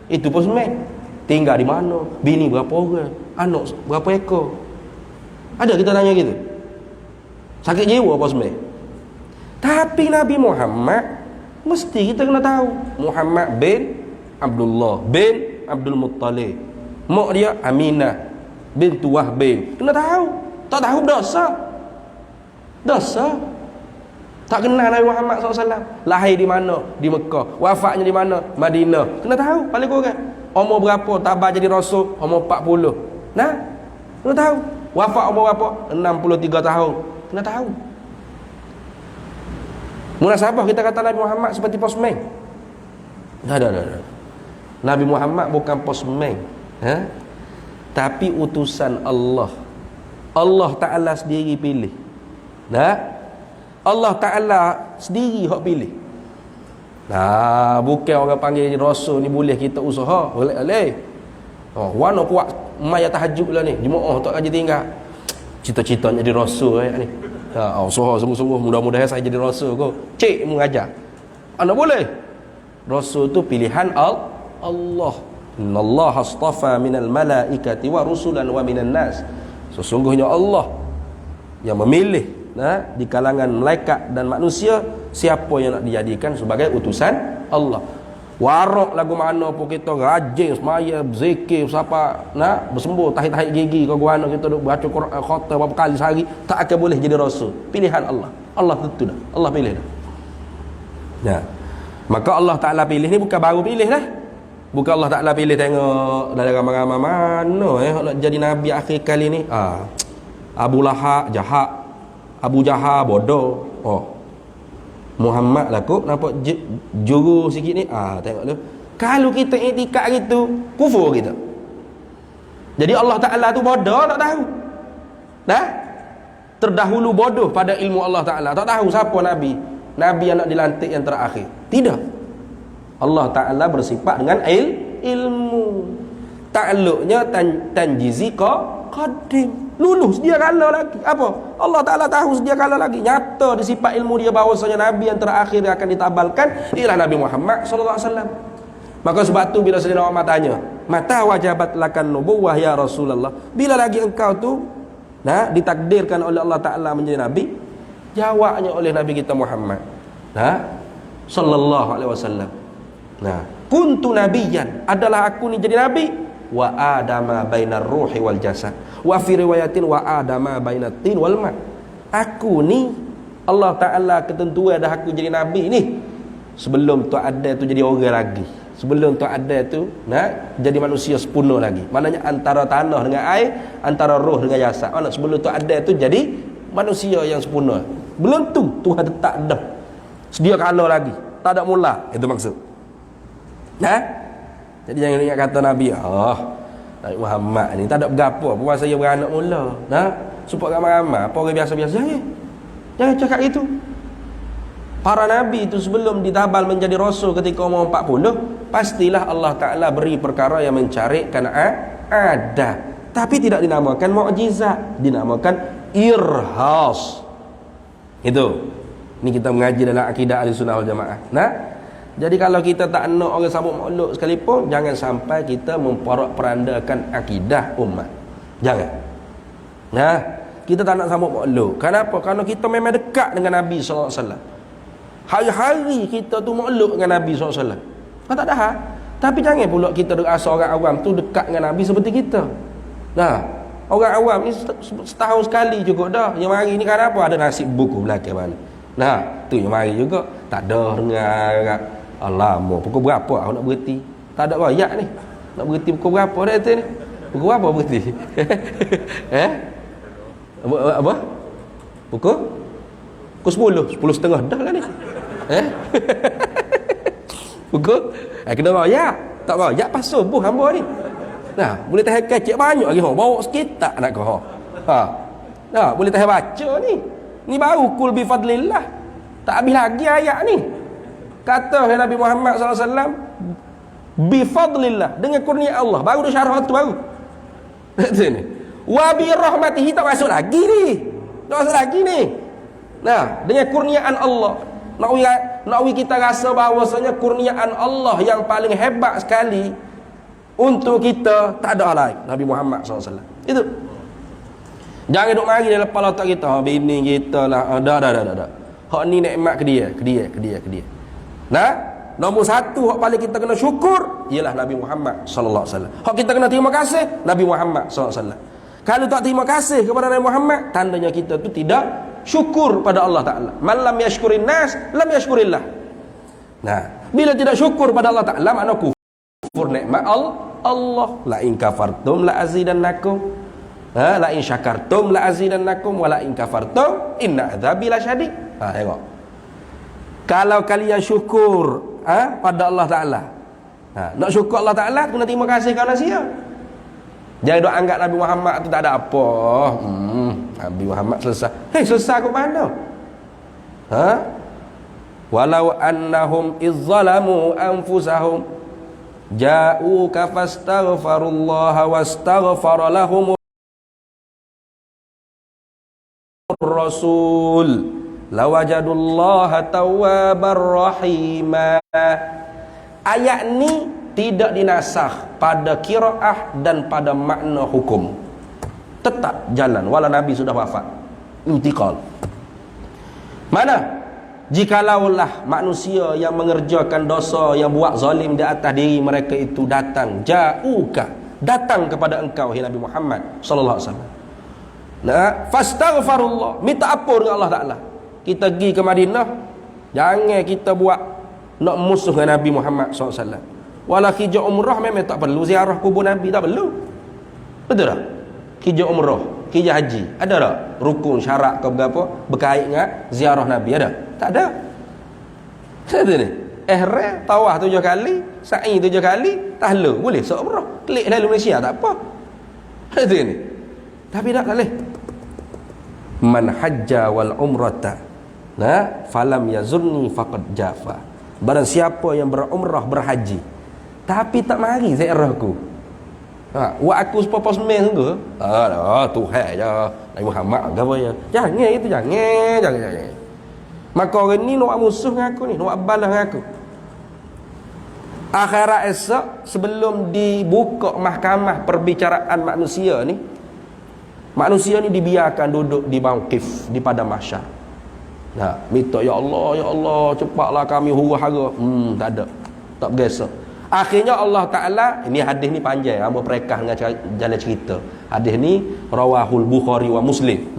Itu pos meng. Tinggal di mana? Bini berapa orang? Anak berapa ekor? Ada kita tanya gitu? Sakit jiwa apa sebenarnya? Tapi Nabi Muhammad mesti kita kena tahu. Muhammad bin Abdullah bin Abdul Muttalib, mak dia Aminah bintu Wahb. Kena tahu. Tak tahu dosa. Tak kenal Nabi Muhammad SAW. Lahir di mana? Di Mekah. Wafatnya di mana? Madinah. Kena tahu paling kurang. Umur berapa? Tabah jadi Rasul. Umur 40. Kena tahu. Wafat umur berapa? 63 tahun. Kena tahu. Munasabah kita kata Nabi Muhammad seperti postman. Dah. Nabi Muhammad bukan postman, tapi utusan Allah. Allah Ta'ala sendiri pilih. Allah Ta'ala sendiri hak pilih. Bukan orang panggil rasul ni boleh kita usaha. Boleh. Wana kuat maya tahajud lah ni. Jemaah tak aja tinggal. Cita-cita jadi rasul ni. Usaha sungguh-sungguh, mudah-mudahan saya jadi rasul kau. Cik mengajar. Anda boleh. Rasul tu pilihan Allah. Innallaha astafa minal malaikati wa rusulan wa minan nas. Sesungguhnya Allah yang memilih di kalangan malaikat dan manusia siapa yang nak dijadikan sebagai utusan Allah. Warak lagu mana pun kita rajin semaya, zikir, siapa bersembuh tahit-tahit gigi kau guana kita duk baca Quran khatam berapa kali sehari, tak akan boleh jadi rasul. Pilihan Allah. Allah tentu dah. Allah pilih dah. Maka Allah Ta'ala pilih ni bukan baru pilih dah. Bukan Allah Ta'ala pilih tengok dari ramai-ramai mana nak jadi nabi akhir kali ni. Abu Lahab jahat, Abu Jahal bodoh. Muhammad lah kok nampak juru sikit ni. Tengok tu. Kalau kita iktikad gitu, kufur kita. Jadi Allah Ta'ala tu bodoh tak tahu. Terdahulu bodoh pada ilmu Allah Ta'ala. Tak tahu siapa nabi. Nabi yang nak dilantik yang terakhir. Tidak. Allah Ta'ala bersifat dengan ilmu. Takluknya tanjizi qadim. Lulus dia kala lagi. Apa? Allah Ta'ala tahu sedia kala lagi. Nyata di sifat ilmu dia bahawasanya Nabi yang terakhir yang akan ditabalkan ialah Nabi Muhammad SAW. Maka sebab tu bila Sayyidina Umar tanya, mata wajabat lakan nubuwah ya Rasulullah, bila lagi engkau tu ditakdirkan oleh Allah Ta'ala menjadi Nabi? Jawabnya oleh Nabi kita Muhammad sallallahu alaihi wasallam, kuntu nabiyyan, adalah aku ni jadi Nabi, wa adama bainar ruhi wal jasad, wa fi riwayatin wa adama bainat tin wal ma. Aku ni Allah Ta'ala ketentuan dah aku jadi Nabi ni sebelum tu ada tu jadi orang lagi, sebelum tu ada tu jadi manusia sempurna lagi. Maknanya antara tanah dengan air, antara roh dengan jasad. Sebelum tu ada tu jadi manusia yang sempurna. Belum tu Tuhan tetap dah sedia kala lagi, tak ada mula. Itu maksud. Jadi jangan ingat kata Nabi Nabi Muhammad ni tak ada berapa pun saya beranak mula. Supaya ramai-ramai apa orang biasa-biasa. Jangan cakap itu. Para nabi itu sebelum ditabal menjadi rasul ketika umur 40, pastilah Allah Ta'ala beri perkara yang mencarikan ada. Tapi tidak dinamakan mukjizat, dinamakan irhas. Itu. Ini kita mengaji dalam akidah Ahlussunnah wal Jamaah. Jadi kalau kita tak nak orang sambut makhluk sekalipun, jangan sampai kita memporak-perandakan akidah umat. Jangan. Kita tak nak sambut makhluk. Kenapa? Kerana kita memang dekat dengan Nabi SAW. Hari-hari kita tu makhluk dengan Nabi SAW. Tak ada hal. Tapi jangan pula kita rasa orang awam tu dekat dengan Nabi seperti kita. Orang awam ni setahun sekali cukup dah. Yang mari ni kenapa? Ada nasib buku belakang mana. Tu yang mari juga. Tak ada dengar. Alamak, pukul berapa aku nak berhenti? Tak ada rakyat ni. Nak berhenti pukul berapa dah tu ni? Pukul berapa berhenti? Apa? Pukul 10 setengah dah lah ni. Pukul kena rakyat. Tak rakyat pas subuh hamba ni. Boleh tahan kecik banyak lagi. Bawa sikit tak nak kau. Boleh tahan baca ni. Ni baru kul bi fadlillah. Tak habis lagi ayat ni. Kata Nabi Muhammad SAW, bi fadlillah, dengan kurnia Allah. Baru dah syarah tu baru. Wa bi rahmatihi, tak masuk lagi ni. Tak masuk lagi ni. Dengan kurniaan Allah. Nak kita rasa bahawasanya kurniaan Allah yang paling hebat sekali untuk kita, tak ada lain. Nabi Muhammad SAW. Itu. Jangan duk mari dalam kepala otak kita, bini kita lah. Dah. Hak ni nikmat ke dia. Nombor satu hak paling kita kena syukur ialah Nabi Muhammad sallallahu alaihi wasallam. Hak kita kena terima kasih Nabi Muhammad sallallahu alaihi wasallam. Kalau tak terima kasih kepada Nabi Muhammad, tandanya kita tu tidak syukur pada Allah Taala. Man lam yashkurin nas lam yashkurillah. Bila tidak syukur pada Allah Taala, makna kufur nikmat Allah. La in kafartum la azidannakum. La in syakartum la azidannakum wa la in kafartum inna adzabi lasyadid. Tengok. Kalau kalian syukur pada Allah Ta'ala, nak syukur Allah Ta'ala, kena terima kasih kerana sia. Jangan duk anggap Nabi Muhammad tu tak ada apa. Nabi Muhammad selesai. Selesai ke mana? Walau annahum izzalamu anfusahum ja'uka fastaghfarullaha wastaghfara lahum Rasul lawajadullaha tawwabar rahima. Ayat ni tidak dinasakh pada qiraah dan pada makna hukum. Tetap jalan wala Nabi sudah wafat. Intiqal. Mana? Jikalaulah manusia yang mengerjakan dosa, yang buat zalim di atas diri mereka itu datang, ja'uka, datang kepada engkau, hai Nabi Muhammad sallallahu alaihi wasallam. Fastaghfarullah, minta ampun dengan Allah Ta'ala. Kita pergi ke Madinah, jangan kita buat nak musuh dengan Nabi Muhammad SAW. Walau kerja umrah memang tak perlu ziarah kubur Nabi, tak perlu. Betul tak? Kerja umrah, kerja haji, ada tak rukun syarat ke berapa berkait dengan ziarah Nabi? Ada? Tak ada. Ada ni. Ihram tawaf 7 kali, sa'i 7 kali, tahlul boleh seumrah. Klik lalu Malaysia tak apa. Ada ni. Tapi tak boleh. Man hajja wal umrata falam yazurni faqad jafa. Barang siapa yang berumrah berhaji tapi tak mari ziarahku, buat aku sepapa semen sungguh. Tuhan je Nabi Muhammad ke apa ya. Jangan itu, jangan. Maka orang ni nak musuh dengan aku ni, nak balas dengan aku. Akhirat esok sebelum dibuka mahkamah perbicaraan manusia ni, manusia ni dibiarkan duduk di mauqif, di padang mahsyar. Minta ya Allah cepatlah kami huru-hara. Tak ada. Tak bergeser. Akhirnya Allah Ta'ala, ini hadis ni panjang, hamba perekah dengan jalan cerita. Hadis ni rawahul Bukhari wa Muslim.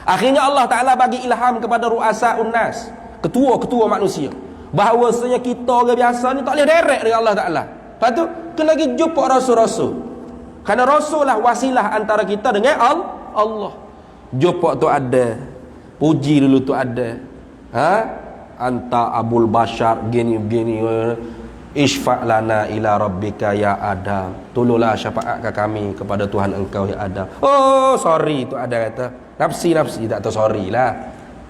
Akhirnya Allah Ta'ala bagi ilham kepada ru'asa'un nas, ketua-ketua manusia, bahawasanya kita orang biasa ni tak boleh direct dengan Allah Ta'ala. Lepas tu kena pergi jumpa rasul-rasul. Kerana rasul lah wasilah antara kita dengan Allah. Jumpa tu ada, puji dulu tu ada. Anta Abul Bashar gini Ishfa' lana ila rabbika ya Adam, tolonglah syafaat ke kami kepada Tuhan engkau ya Adam. Oh sorry tu ada kata nafsi tak tahu sorry lah.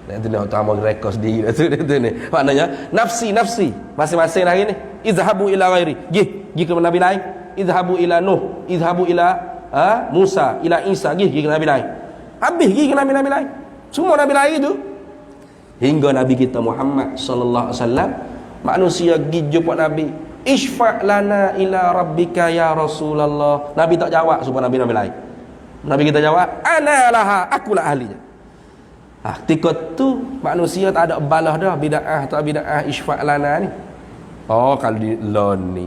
Nanti nak tahu rekod sendiri tu ni. Maknanya nafsi masing-masing hari ni. Izhabu ila ghairi, pergi ke nabi lain. Izhabu ila Nuh, izhabu ila Musa, ila Isa, pergi ke nabi lain. Habis pergi ke nabi lain. Semua nabi lain tu hingga nabi kita Muhammad sallallahu alaihi wasallam, manusia pergi jumpa Nabi. Ishfa' lana ila rabbika ya Rasulullah. Nabi tak jawab supaya nabi lain. Nabi kita jawab, ana laha, akulah ahlinya. Ketika tu manusia tak ada balas dah bid'ah tak bid'ah ishfa' lana ni. Kalau di ni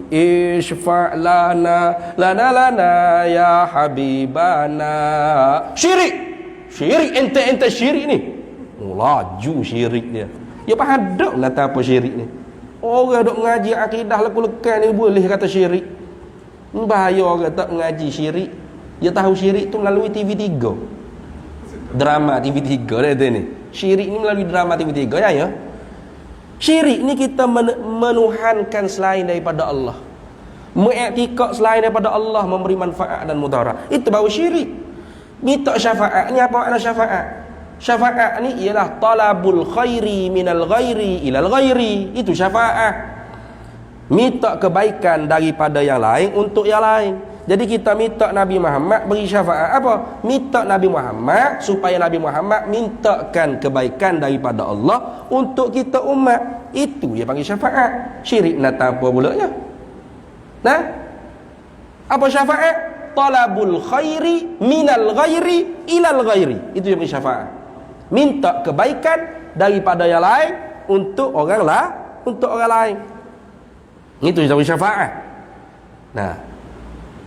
ishfa' lana ya habibana. Syirik ente syirik ni. Laju syirik dia. Ya pahadok kata apa syirik ni. Orang duk ngaji akidah leku-lekan ni boleh kata syirik. Bahaya orang tak ngaji syirik. Dia tahu syirik tu melalui TV3. Drama TV3 dia ni. Syirik ni melalui drama TV3 ya. Syirik ni kita menuhankan selain daripada Allah. Mengiktikad selain daripada Allah memberi manfaat dan mudarat. Itu baru syirik. Minta syafaat ni apa makna syafaat? Syafaat ni ialah talabul khairi minal ghairi ilal ghairi. Itu syafaat. Minta kebaikan daripada yang lain untuk yang lain. Jadi kita minta Nabi Muhammad beri syafaat apa? Minta Nabi Muhammad supaya Nabi Muhammad mintakan kebaikan daripada Allah untuk kita umat. Itu dia panggil syafaat. Syirik nak apa pulanya? Apa syafaat? Talabul khairi minal ghairi ilal ghairi. Itu dia panggil syafaat. Minta kebaikan daripada yang lain untuk orang lain. Itu disebut syafaat.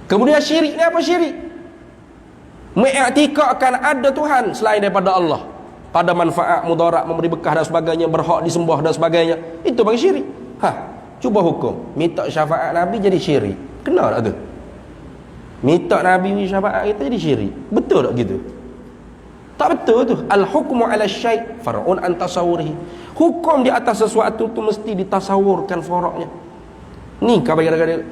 Kemudian syirik ni apa syirik? Mengiktikadkan ada Tuhan selain daripada Allah, pada manfaat, mudarat, memberi bekah dan sebagainya, berhak disembah dan sebagainya. Itu bagi syirik. Cuba hukum minta syafaat Nabi jadi syirik. Kena tak tu? Minta Nabi syafaat kita jadi syirik. Betul tak gitu? Tak betul tu. Al-hukmu 'ala syai' far'un an tasawwurihi. Hukum di atas sesuatu tu mesti ditasawurkan faraknya. Ni kadang-kadang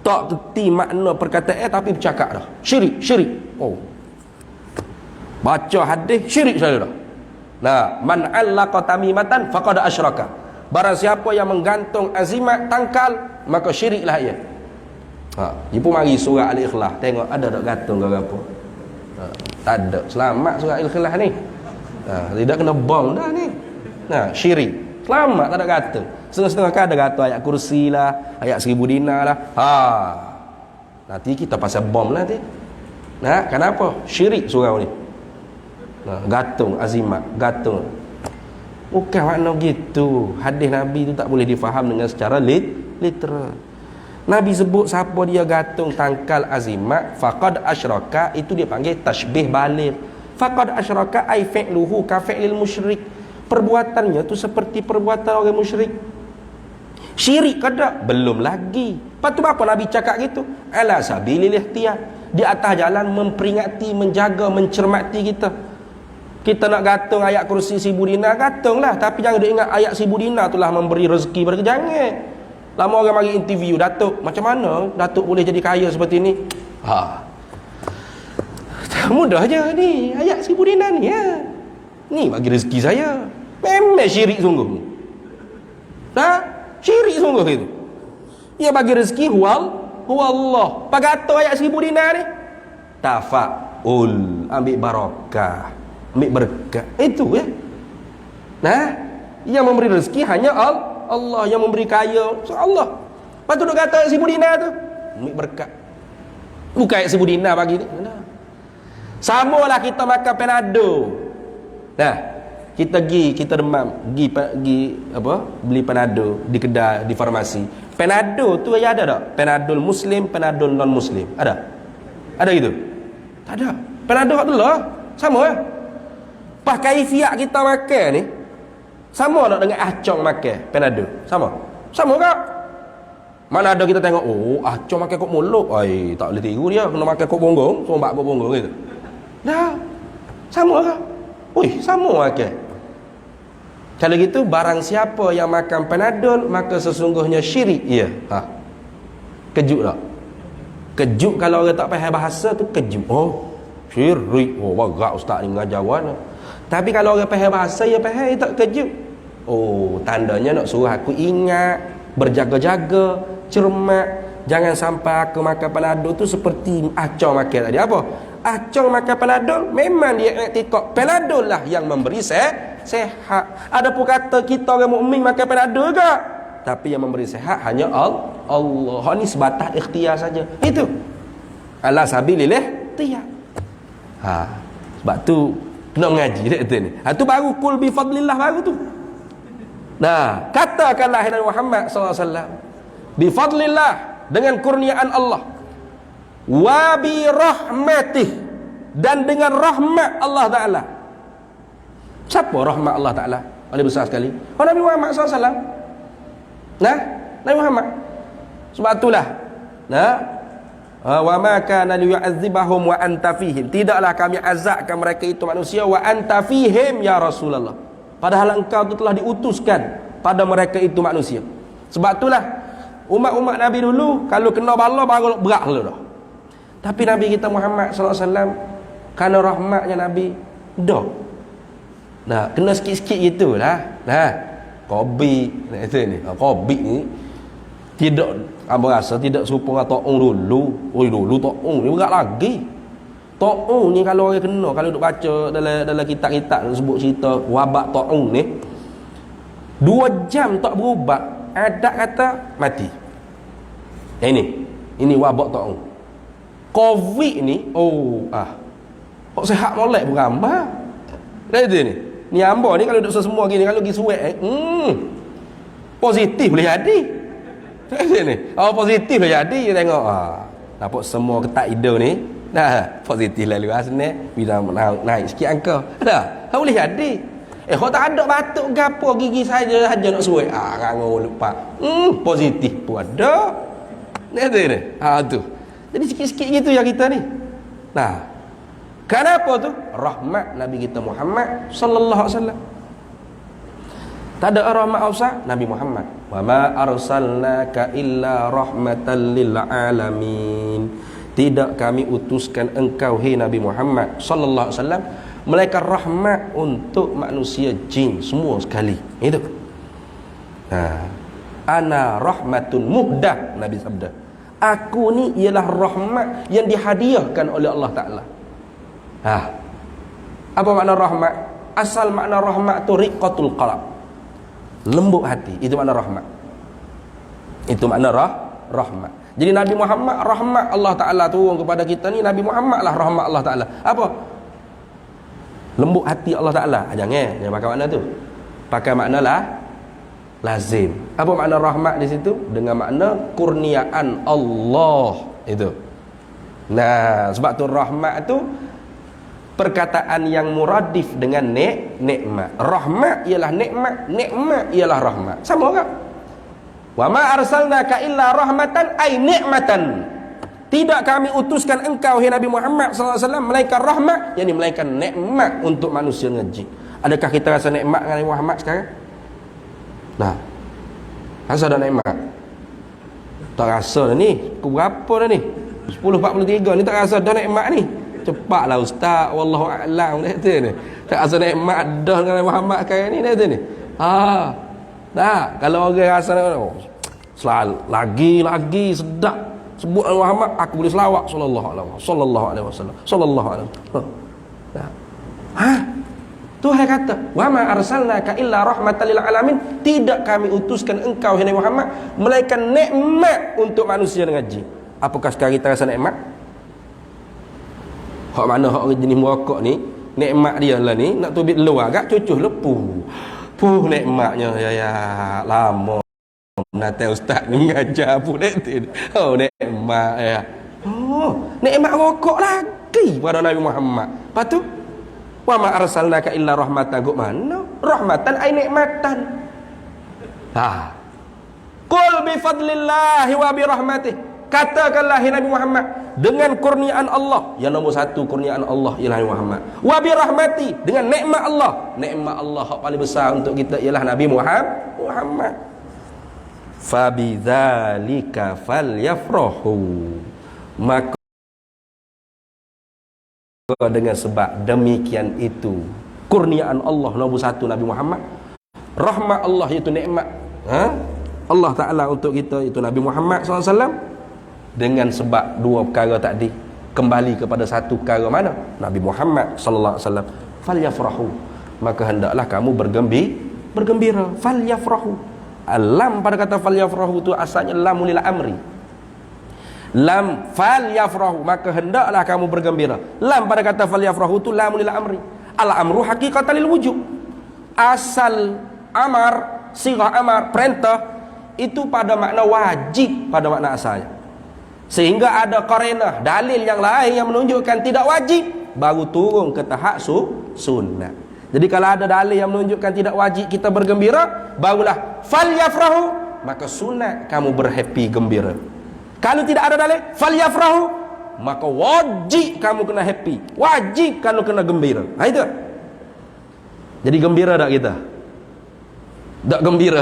tak kerti makna perkataan tapi bercakap dah. Syirik. Oh. Baca hadis syirik saja dah. Nah, man 'allaqa tamimatan faqad asyraka. Barang siapa yang menggantung azimat tangkal, maka syiriklah ia. Dia pun mari surah Al-Ikhlas. Tengok ada tak gantung ke apa. Tak ada. Selamat surah Al-Ikhlas ni. Tidak kena bom dah ni. Syirik. Selamat tak ada gantung. Setengah-setengah kan ada gantung ayat kursi lah, ayat 1000 dinar lah. Nanti kita pasal bom lah nanti. Kenapa? Syirik surau ni. Gantung azimat, gantung. Bukan makna gitu. Hadis Nabi tu tak boleh difaham dengan secara literal. Nabi sebut siapa dia gantung tangkal azimat, faqad asyraka, itu dia panggil tashbih baligh. Faqad asyraka ai fi'luhu ka fi'lil musyrik. Perbuatannya tu seperti perbuatan orang musyrik. Syirik ke tak? Belum lagi. Lepas tu apa Nabi cakap gitu? Ala sabilil ihtiyat. Di atas jalan memperingati, menjaga, mencermati kita. Kita nak gantung ayat kursi 1000 dinar, gantunglah. Tapi jangan dia ingat ayat 1000 dinar itulah memberi rezeki pada kita. Jangan. Lama orang mari interview, Datuk, macam mana Datuk boleh jadi kaya seperti ni? Mudah je ni, ayat 1000 dinar ni ya. Ni bagi rezeki saya. Memang syirik sungguh. Syirik sungguh itu. Ia bagi rezeki huwallah. Pagato ayat 1000 dinar ni. Tafa'ul, ambil barakah, ambil berkat. Itu ya. Yang memberi rezeki hanya Allah, yang memberi kaya Allah. Lepas tu duk kata 1000 dinar tu ambil berkat. Bukan ayat 1000 dinar bagi ni. Sama lah kita makan Panado. Kita demam, pergi beli Panado di kedai, di farmasi. Panado tu ada tak? Panadol muslim, Panadol non muslim. Ada gitu? Tak ada. Panado hak dulu sama lah. Pakai fiat kita makan ni sama tak dengan acong makan Panado? Sama tak? Mana ada kita tengok, acong makan kok mulut. Tak boleh tiru dia, kena makan kok bonggong, sombak kok bonggong gitu. Sama tak? Sama makan. Kalau gitu barang siapa yang makan Panadol, maka sesungguhnya syirik ia. Kejut tak? Kejut kalau orang tak faham bahasa tu kejut. Syirik. Bagak ustaz ni mengajar mana. Tapi kalau orang faham bahasa, dia faham, dia tak kejut. Tandanya nak suruh aku ingat, berjaga-jaga, cermat. Jangan sampai aku makan Panadol tu seperti acong makan tadi. Apa? Acong makan Panadol, memang dia iktikad Panadol lah yang memberi sehat. Adapun kata kita orang mukmin makan Panadol ke? Tapi yang memberi sehat hanya Allah. Ni sebatas ikhtiar saja. Itu. Ala sabilil ihtiyat. Sebab tu kena mengaji dia ni. Tu baru kul bi fadlillah baru tu. Katakanlah Nabi Muhammad SAW, bi fadlillah, dengan kurniaan Allah, wa bi rahmatih, dan dengan rahmat Allah Ta'ala. Siapa rahmat Allah Ta'ala? Paling besar sekali Nabi Muhammad SAW. Nabi Muhammad. Sebab itulah wa ma kana liyu'adzibahum wa anta fihim. Tidaklah kami azabkan mereka itu manusia, wa anta fihim ya Rasulullah, padahal engkau itu telah diutuskan pada mereka itu manusia. Sebab itulah umat-umat Nabi dulu kalau kena bala baru berat dulu dah. Tapi Nabi kita Muhammad SAW, kerana rahmatnya Nabi kena sikit-sikit gitulah. Kobi ni tidak, abang rasa tidak serupa dengan ta'ung dulu. Dulu ta'ung ni berat lagi. Ta'ung ni kalau orang kena, kalau duk baca dalam kitab-kitab sebut cerita wabak ta'ung ni, 2 jam tak berubat, adat kata mati. Ini wabak ta'ung. Covid ni kok sehat molek berambar. Ni hamba ni kalau duduk semua gini, kalau pergi suet positif boleh jadi. Positif boleh jadi. Dia tengok nampak semua ketak hidung ni positif lalu asne bila naik sikit angka. Tak boleh jadi. Kalau tak ada batuk ke apa, gigi saja nak suet, nganggur lupa. Positif pun ada. Tu. Jadi sikit-sikit gitu yang kita ni. Kenapa tu? Rahmat Nabi kita Muhammad sallallahu alaihi wasallam. Tak ada rahmat awsat Nabi Muhammad. Wa ma arsalnaka illa rahmatan lil alamin. Tidak kami utuskan engkau hai Nabi Muhammad sallallahu alaihi wasallam melainkan rahmat untuk manusia jin semua sekali. Itu. Ana rahmatun muhdah, Nabi sabda. Aku ni ialah rahmat yang dihadiahkan oleh Allah Taala. Apa makna rahmat? Asal makna rahmat tu riqatul qalb. Lembut hati, itu makna rahmat. Itu makna rahmat. Jadi Nabi Muhammad rahmat Allah Taala turun kepada kita ni, Nabi Muhammad lah rahmat Allah Taala. Apa? Lembut hati Allah Taala. Jangan pakai makna tu. Pakai makna lah lazim. Apa makna rahmat di situ? Dengan makna kurniaan Allah itu. Nah, sebab tu rahmat tu perkataan yang muradif dengan nikmat. Rahmat ialah nikmat, nikmat ialah rahmat. Sama tak? Wa ma arsalnaka illa rahmatan ay nikmatan. Tidak kami utuskan engkau hai Nabi Muhammad sallallahu alaihi wasallam melainkan rahmat, yakni melainkan nikmat untuk manusia dengan jin. Adakah kita rasa nikmat dengan Nabi Muhammad sekarang? Nah. Rasa dah nikmat? Tak rasa dah ni. Pukul berapa dah ni? 10.43 ni tak rasa dah nikmat ni. Cepatlah ustaz, wallahu a'lam, dia kata ni. Tak rasa nikmat dah dengan Muhammad sekarang ni, dia kata ni. Kalau orang rasa selalu lagi sedap sebut Muhammad, aku boleh selawat sallallahu alaihi wasallam. Tuhan kata, wa ma arsalnaka illa rahmatan lil alamin. Tidak kami utuskan engkau hai Muhammad melainkan nikmat untuk manusia dengan jin. Apakah sekarang kita rasa nikmat? Hak mana hak orang jenis merokok ni, nikmat dia lah ni, nak tubit luar agak cucuh lepuh. Nikmatnya ya lama nanti ustaz ni mengajar pun nikmat. Nikmat ya. Nikmat rokok lagi pada Nabi Muhammad. Lepas tu wa ma arsalnaka illa rahmatan guk mana? Rahmatan ai nikmatan. Qul bi fadlillahi wa bi rahmatih. Katakanlah hai Nabi Muhammad, dengan kurniaan Allah, yang nombor satu kurniaan Allah ialah Nabi Muhammad. Wa bi rahmati, dengan nikmat Allah. Nikmat Allah yang paling besar untuk kita ialah Nabi Muhammad. Fa bidzalika falyafrahu. Maka dengan sebab demikian itu kurniaan Allah nombor satu Nabi Muhammad, rahmat Allah iaitu nikmat Allah Ta'ala untuk kita itu Nabi Muhammad SAW. Dengan sebab dua perkara tadi kembali kepada satu perkara mana? Nabi Muhammad sallallahu alaihi wasallam. Falyafrahu, maka hendaklah kamu bergembira. Falyafrahu. Lam pada kata falyafrahu itu asalnya lamul lil amri. Lam falyafrahu, maka hendaklah kamu bergembira. Lam pada kata falyafrahu itu lamul lil amri. Al amru haqiqatan lil wujub. Asal amar, sirah amar, perintah itu pada makna wajib pada makna asalnya. Sehingga ada qarinah, dalil yang lain yang menunjukkan tidak wajib, baru turun ke tahap sunnah. Jadi kalau ada dalil yang menunjukkan tidak wajib kita bergembira, barulah falyafrahu, maka sunat kamu berhappy gembira. Kalau tidak ada dalil falyafrahu, maka wajib kamu kena happy, wajib kamu kena gembira. Itu. Jadi gembira tak kita? Tak gembira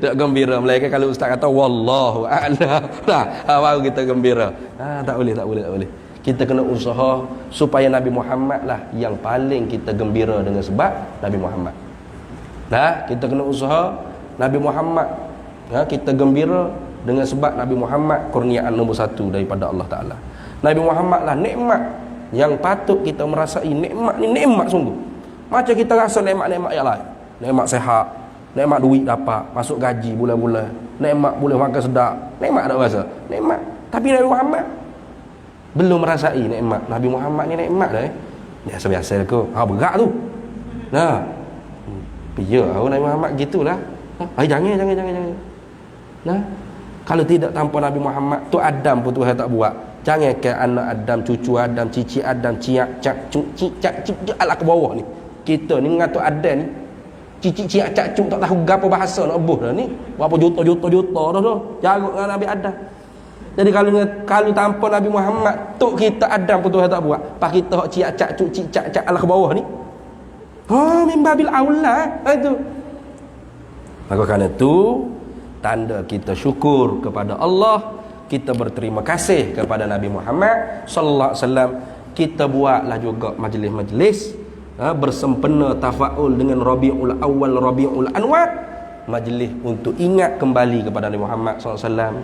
tak gembira. Melainkan kalau ustaz kata wallahu a'lam, baru kita gembira. Tak boleh. Kita kena usaha supaya Nabi Muhammad lah yang paling kita gembira dengan sebab Nabi Muhammad. Kita kena usaha Nabi Muhammad, kita gembira dengan sebab Nabi Muhammad kurniaan nombor satu daripada Allah Ta'ala. Nabi Muhammad lah nikmat yang patut kita merasai. Nikmat ni nikmat sungguh. Macam kita rasa nikmat-nikmat yang lain, nikmat sehat, nikmat duit dapat, masuk gaji bulan-bulan, nikmat boleh makan sedap, nikmat tak rasa? Nikmat. Tapi Nabi Muhammad belum merasai nikmat. Nabi Muhammad ni nikmat dah. Biasa-biasa aku. Berat tu. Ya, Nabi Muhammad gitulah. Jangan. Kalau tidak tanpa Nabi Muhammad tu Adam pun Tuhan tak buat. Jangan ke anak Adam, cucu Adam, cici Adam, ciak cak cik alat ke bawah ni. Kita ni mengatur Adam ni cici ciak cak cuk tak tahu gapo bahasa nak buh dah ni. Berapa juta dah tu. Jaruk dengan Nabi Adam. Jadi kalau tanpa Nabi Muhammad, tok kita Adam pun Tuhan tak buat. Pak kita hok ciak-cak cuk cik-cak ala ke bawah ni. Min babil aula itu. Maka kerana itu tanda kita syukur kepada Allah, kita berterima kasih kepada Nabi Muhammad sallallahu alaihi wasallam. Kita buatlah juga majlis-majlis bersempena tafaul dengan Rabiul Awal, Rabiul Anwar, majlis untuk ingat kembali kepada Nabi Muhammad sallallahu alaihi wasallam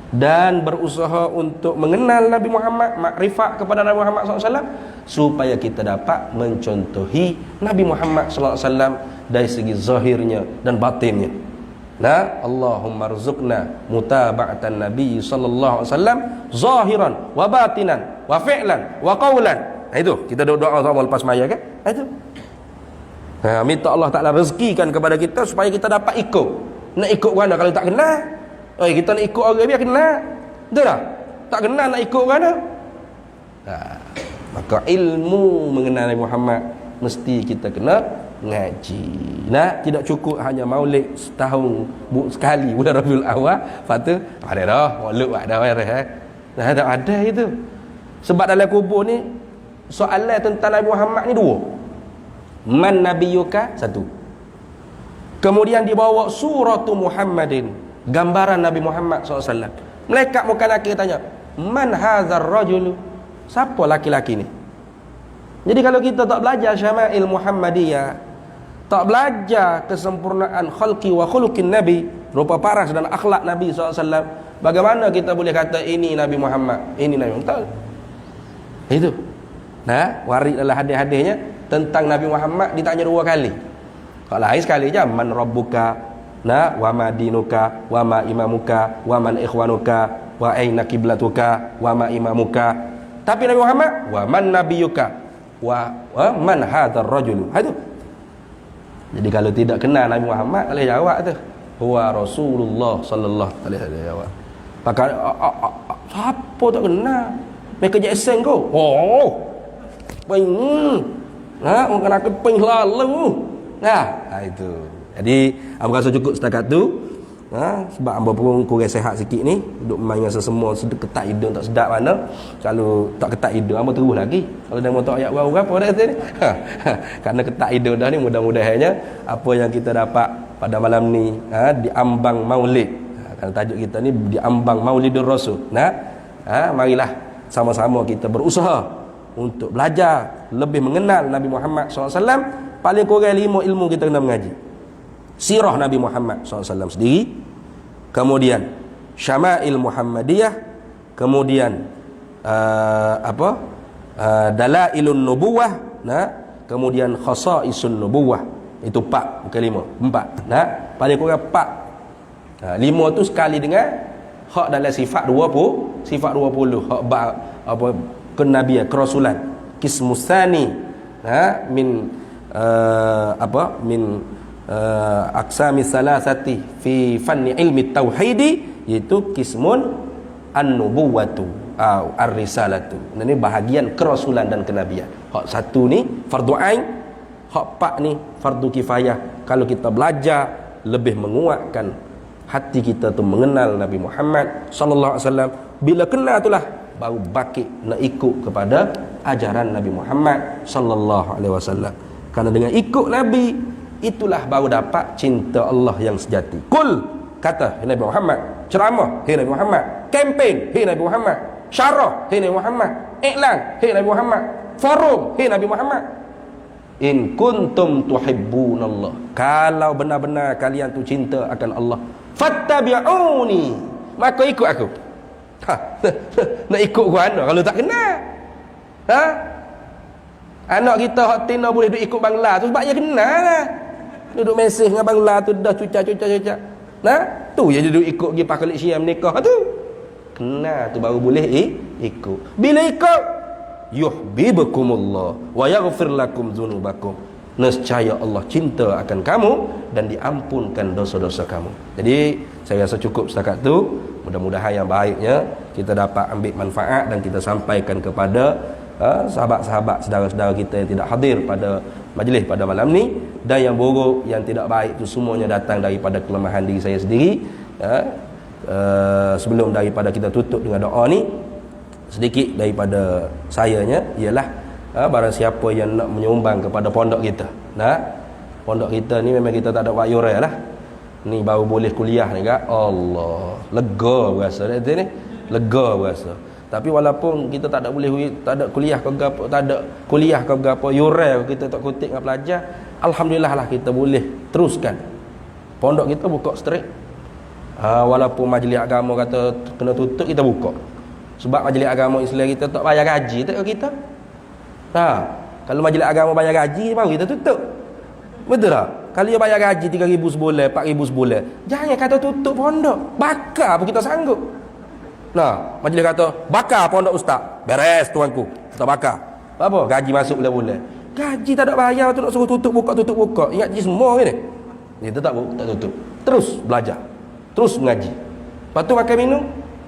dan berusaha untuk mengenal Nabi Muhammad, makrifat kepada Nabi Muhammad sallallahu alaihi wasallam, supaya kita dapat mencontohi Nabi Muhammad sallallahu alaihi wasallam dari segi zahirnya dan batinnya. Nah, Allahumma rzuqna mutaba'atan Nabi sallallahu alaihi wasallam zahiran wa batinan wa fi'lan wa qawlan. Itu kita doa sama lepas maya kan? Itu. Minta Allah Taala rezekikan kepada kita supaya kita dapat ikut. Nak ikut mana kalau tak kenal? Kita nak ikut orang biar kenal. Betul tak? Tak kenal nak ikut mana? Maka ilmu mengenal Nabi Muhammad mesti kita kena ngaji. Nah, tidak cukup hanya maulid setahun sekali bulan Rabiul Awal. Lepas tu ada dah, maulid ada dah. Tak ada itu. Sebab dalam kubur ni soalan tentang Nabi Muhammad ni dua. Man nabiyuka? Satu. Kemudian dibawa suratu Muhammadin, gambaran Nabi Muhammad SAW. Malaikat muka laki tanya, man hadzal rajul? Siapa laki-laki ni? Jadi kalau kita tak belajar syama'il Muhammadiyah, tak belajar kesempurnaan khalqi wa khuluqin Nabi, rupa paras dan akhlak Nabi SAW, bagaimana kita boleh kata ini Nabi Muhammad, ini Nabi Muhammad? Itu. Nah, warid dalam hadis-hadisnya tentang Nabi Muhammad ditanya dua kali. Kalau lain sekali je, man rabbuka, wa ma dinuka, wa ma imamuka, wa man ikhwanuka, wa aina kiblatuka, wa ma imamuka. Tapi Nabi Muhammad, wa man nabiyuka, wa man hadzal rajul. Itu. Jadi kalau tidak kenal Nabi Muhammad, boleh jawab tu. Huwa Rasulullah sallallahu alaihi wasallam. Maka siapa tak kenal? Mereka Jackson kau. Orang kena keping lalu. Itu. Jadi aku rasa cukup setakat tu. Sebab hamba pun kurang sihat sikit ni, duduk main dengan sesemua, ketat hidung tak sedap mana. Kalau tak ketat hidung hamba terus lagi. Kalau dah motor ayat baru apa dah kata ni. Kerana ketat hidung dah ni, mudah-mudahannya apa yang kita dapat pada malam ni di ambang Maulid. Kerana tajuk kita ni di ambang Maulidur Rasul. Marilah sama-sama kita berusaha untuk belajar lebih mengenal Nabi Muhammad SAW. Paling kurang 5 ilmu kita kena mengaji. Sirah Nabi Muhammad SAW sendiri, kemudian Syama'il Muhammadiyah, kemudian Dalailun Nubuwah, kemudian Khasa'isun Nubuwah. Itu 4, bukan 5, 4. Paling kurang 4. 5 tu sekali dengan hak dalam sifat 20, sifat 20 hak kenabian, kerasulan, kismusani min aqsami salasati fi fanni ilmi tauhidi, iaitu kismun an-nubuwatu ar-risalatu. Ini bahagian kerasulan dan kenabian. Hak satu ni fardu ain, hak 4 ni fardu kifayah. Kalau kita belajar lebih menguatkan hati kita tu mengenal Nabi Muhammad sallallahu alaihi wasallam. Bila kenal itulah baru bakit nak ikut kepada ajaran Nabi Muhammad sallallahu alaihi wasallam. Kerana dengan ikut Nabi, itulah baru dapat cinta Allah yang sejati. Kul, kata Nabi Muhammad. Ceramah, hei Nabi Muhammad. Kempen, hei Nabi Muhammad. Syarah, hei Nabi Muhammad. Iklan, hei Nabi Muhammad. Forum, hei Nabi Muhammad. In kuntum tuhibbunallah, kalau benar-benar kalian tu cinta akan Allah, fattabi'uni, maka ikut aku. Nak ikut ke mana kalau tak kenal? Anak kita hak tina boleh duduk ikut Bangla tu sebab dia kenal lah. Duduk mesej dengan Bangla tu dah cucak. Tu je duduk ikut pergi pakalik Syiam nikah tu. Kenal tu baru boleh ikut. Bila ikut, yuhibbukumullah wa yaghfir lakum dzunubakum, nescaya Allah cinta akan kamu dan diampunkan dosa-dosa kamu. Jadi saya rasa cukup setakat tu. Mudah-mudahan yang baiknya kita dapat ambil manfaat dan kita sampaikan kepada sahabat-sahabat, saudara-saudara kita yang tidak hadir pada majlis pada malam ni. Dan yang buruk, yang tidak baik itu semuanya datang daripada kelemahan diri saya sendiri. Sebelum daripada kita tutup dengan doa ni, sedikit daripada sayanya ialah barang siapa yang nak menyumbang kepada pondok kita. Pondok kita ni memang kita tak ada buat yurai lah. Ni baru boleh kuliah ni kak. Allah, lega berasa ni. Lega berasa. Tapi walaupun kita tak ada boleh, tak ada kuliah ke gapo, tak ada kuliah ke gapo, yurai kita tak kutip dengan pelajar, alhamdulillah lah kita boleh teruskan. Pondok kita buka straight. Walaupun majlis agama kata kena tutup, kita buka. Sebab majlis agama Islam kita tak bayar gaji tak kita. Kalau majlis agama bayar gaji baru kita tutup. Betul tak? Kalau dia bayar gaji 3,000 sebulan, 4,000 sebulan, jangan kata tutup pondok. Bakar pun kita sanggup. Majlis kata bakar pondok ustaz. Beres tuanku. Kita bakar. Apa? Gaji masuk bulan-bulan. Gaji tak ada bayar tu nak suruh tutup buka. Ingat je semua ni. Dia tak tutup. Terus belajar. Terus mengaji. Lepas tu makan minum,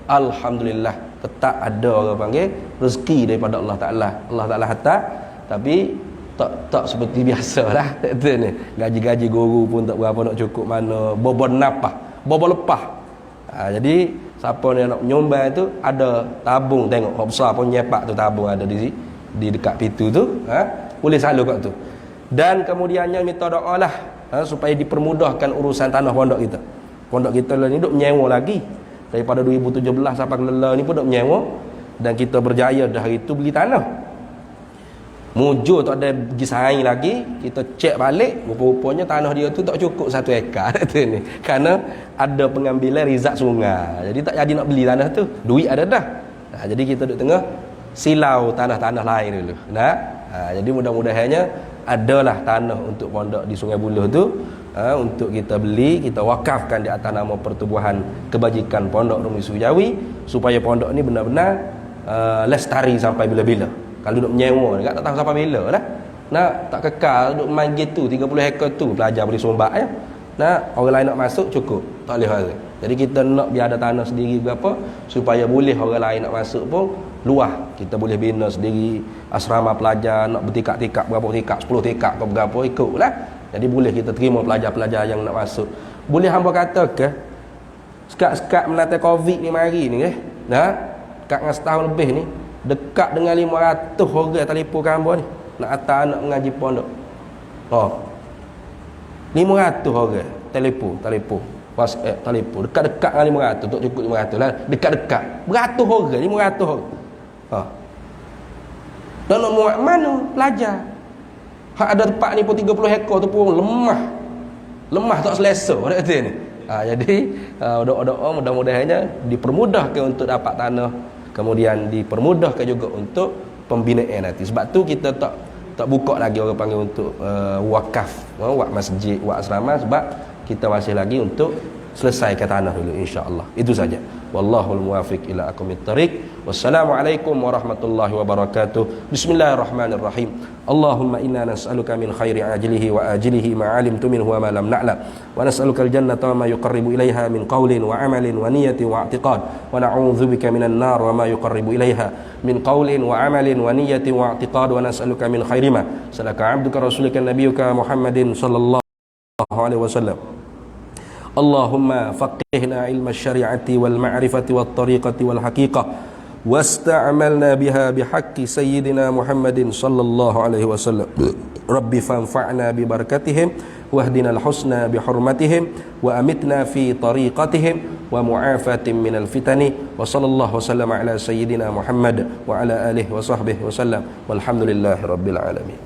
alhamdulillah tetap ada orang panggil rezeki daripada Allah Taala. Allah Taala hantar, tapi tak seperti biasalah. Betul ni. Gaji-gaji guru pun tak berapa nak cukup mana. Bobon napah, bobon lepah. Jadi siapa ni nak menyumbang tu ada tabung, tengok hok besar pun nyepak tu tabung ada di dekat pintu tu, boleh salur kat tu. Dan kemudiannya minta doa lah supaya dipermudahkan urusan tanah pondok kita. Pondok kita ni duk menyewa lagi daripada 2017 sampai ke ni pun duk menyewa, dan kita berjaya dah hari tu beli tanah. Mujur tak ada pergi saing lagi, kita cek balik, rupa-rupanya tanah dia tu tak cukup 1 ekar ni. Kerana ada pengambilan rizat sungai. Jadi tak jadi nak beli tanah tu. Duit ada dah. Jadi kita duduk tengah silau tanah-tanah lain dulu. Jadi mudah-mudahannya adalah tanah untuk pondok di Sungai Buloh tu, untuk kita beli, kita wakafkan di atas nama Pertubuhan Kebajikan Pondok Rumi Sujawi, supaya pondok ni benar-benar lestari sampai bila-bila. Kalau duduk menyewa dekat tak tahu sampai bila lah. Tak kekal duduk main gitu 30 ekar tu, pelajar boleh sombak ya. Orang lain nak masuk cukup, tak boleh orang. Jadi kita nak biar ada tanah sendiri berapa, supaya boleh orang lain nak masuk pun luah. Kita boleh bina sendiri asrama pelajar, nak bertikak-tikak berapa tikak, 10 tikak ke berapa ikutlah. Jadi boleh kita terima pelajar-pelajar yang nak masuk. Boleh hamba kata ke sekat-sekat menanti Covid ni mari ni dekat dengan setahun lebih ni, dekat dengan 500 orang telefon hamba ni nak hantar anak mengaji pondok. 500 orang telefon WhatsApp, telefon dekat-dekat dengan 500, tak cukup 500 lah, dekat-dekat beratus orang, 500 orang. Dan nak muat mana pelajar? Hak ada tempat ni pun 30 ekar tu pun lemah tak selesa kata ni. Jadi doa-doa mudah-mudahannya dipermudahkan untuk dapat tanah, kemudian dipermudahkan juga untuk pembinaan nanti. Sebab tu kita tak buka lagi orang panggil untuk wakaf, wak masjid, wak asrama, sebab kita masih lagi untuk selesaikan tanah dulu insya-Allah. Itu saja. Wallahul muwafiq ila aqwamit thariq. Wassalamualaikum warahmatullahi wabarakatuh. Bismillahirrahmanirrahim. Allahumma inna nas'aluka min khairi ajlihi wa ajlihi ma 'alimtu minhu wa ma lam na'lam. Wa nas'aluka al-jannata wa ma yuqarribu ilaiha min qawlin wa 'amalin wa niyyatin wa i'tiqad. Wa na'udzubika minan nar wa ma yuqarribu ilaiha min qawlin wa 'amalin wa niyyatin wa i'tiqad. Wa nas'aluka min khairi ma salaka 'abduka rasulika nabiyyuka Muhammadin sallallahu alaihi wasallam. Allahumma faqihna ilma syari'ati wal ma'rifati wat tariqati wal haqiqah wasta'malna biha bihaqqi sayyidina Muhammadin sallallahu alaihi wasallam. Rabbi fanfa'na bi barakatihim wahdina al-husna bi hurmatihim wa amitna fi tariqatihim wa mu'afatin minal fitani wa sallallahu wasallam ala sayyidina Muhammad wa ala alihi wa sahbihi wasallam walhamdulillahi rabbil alamin.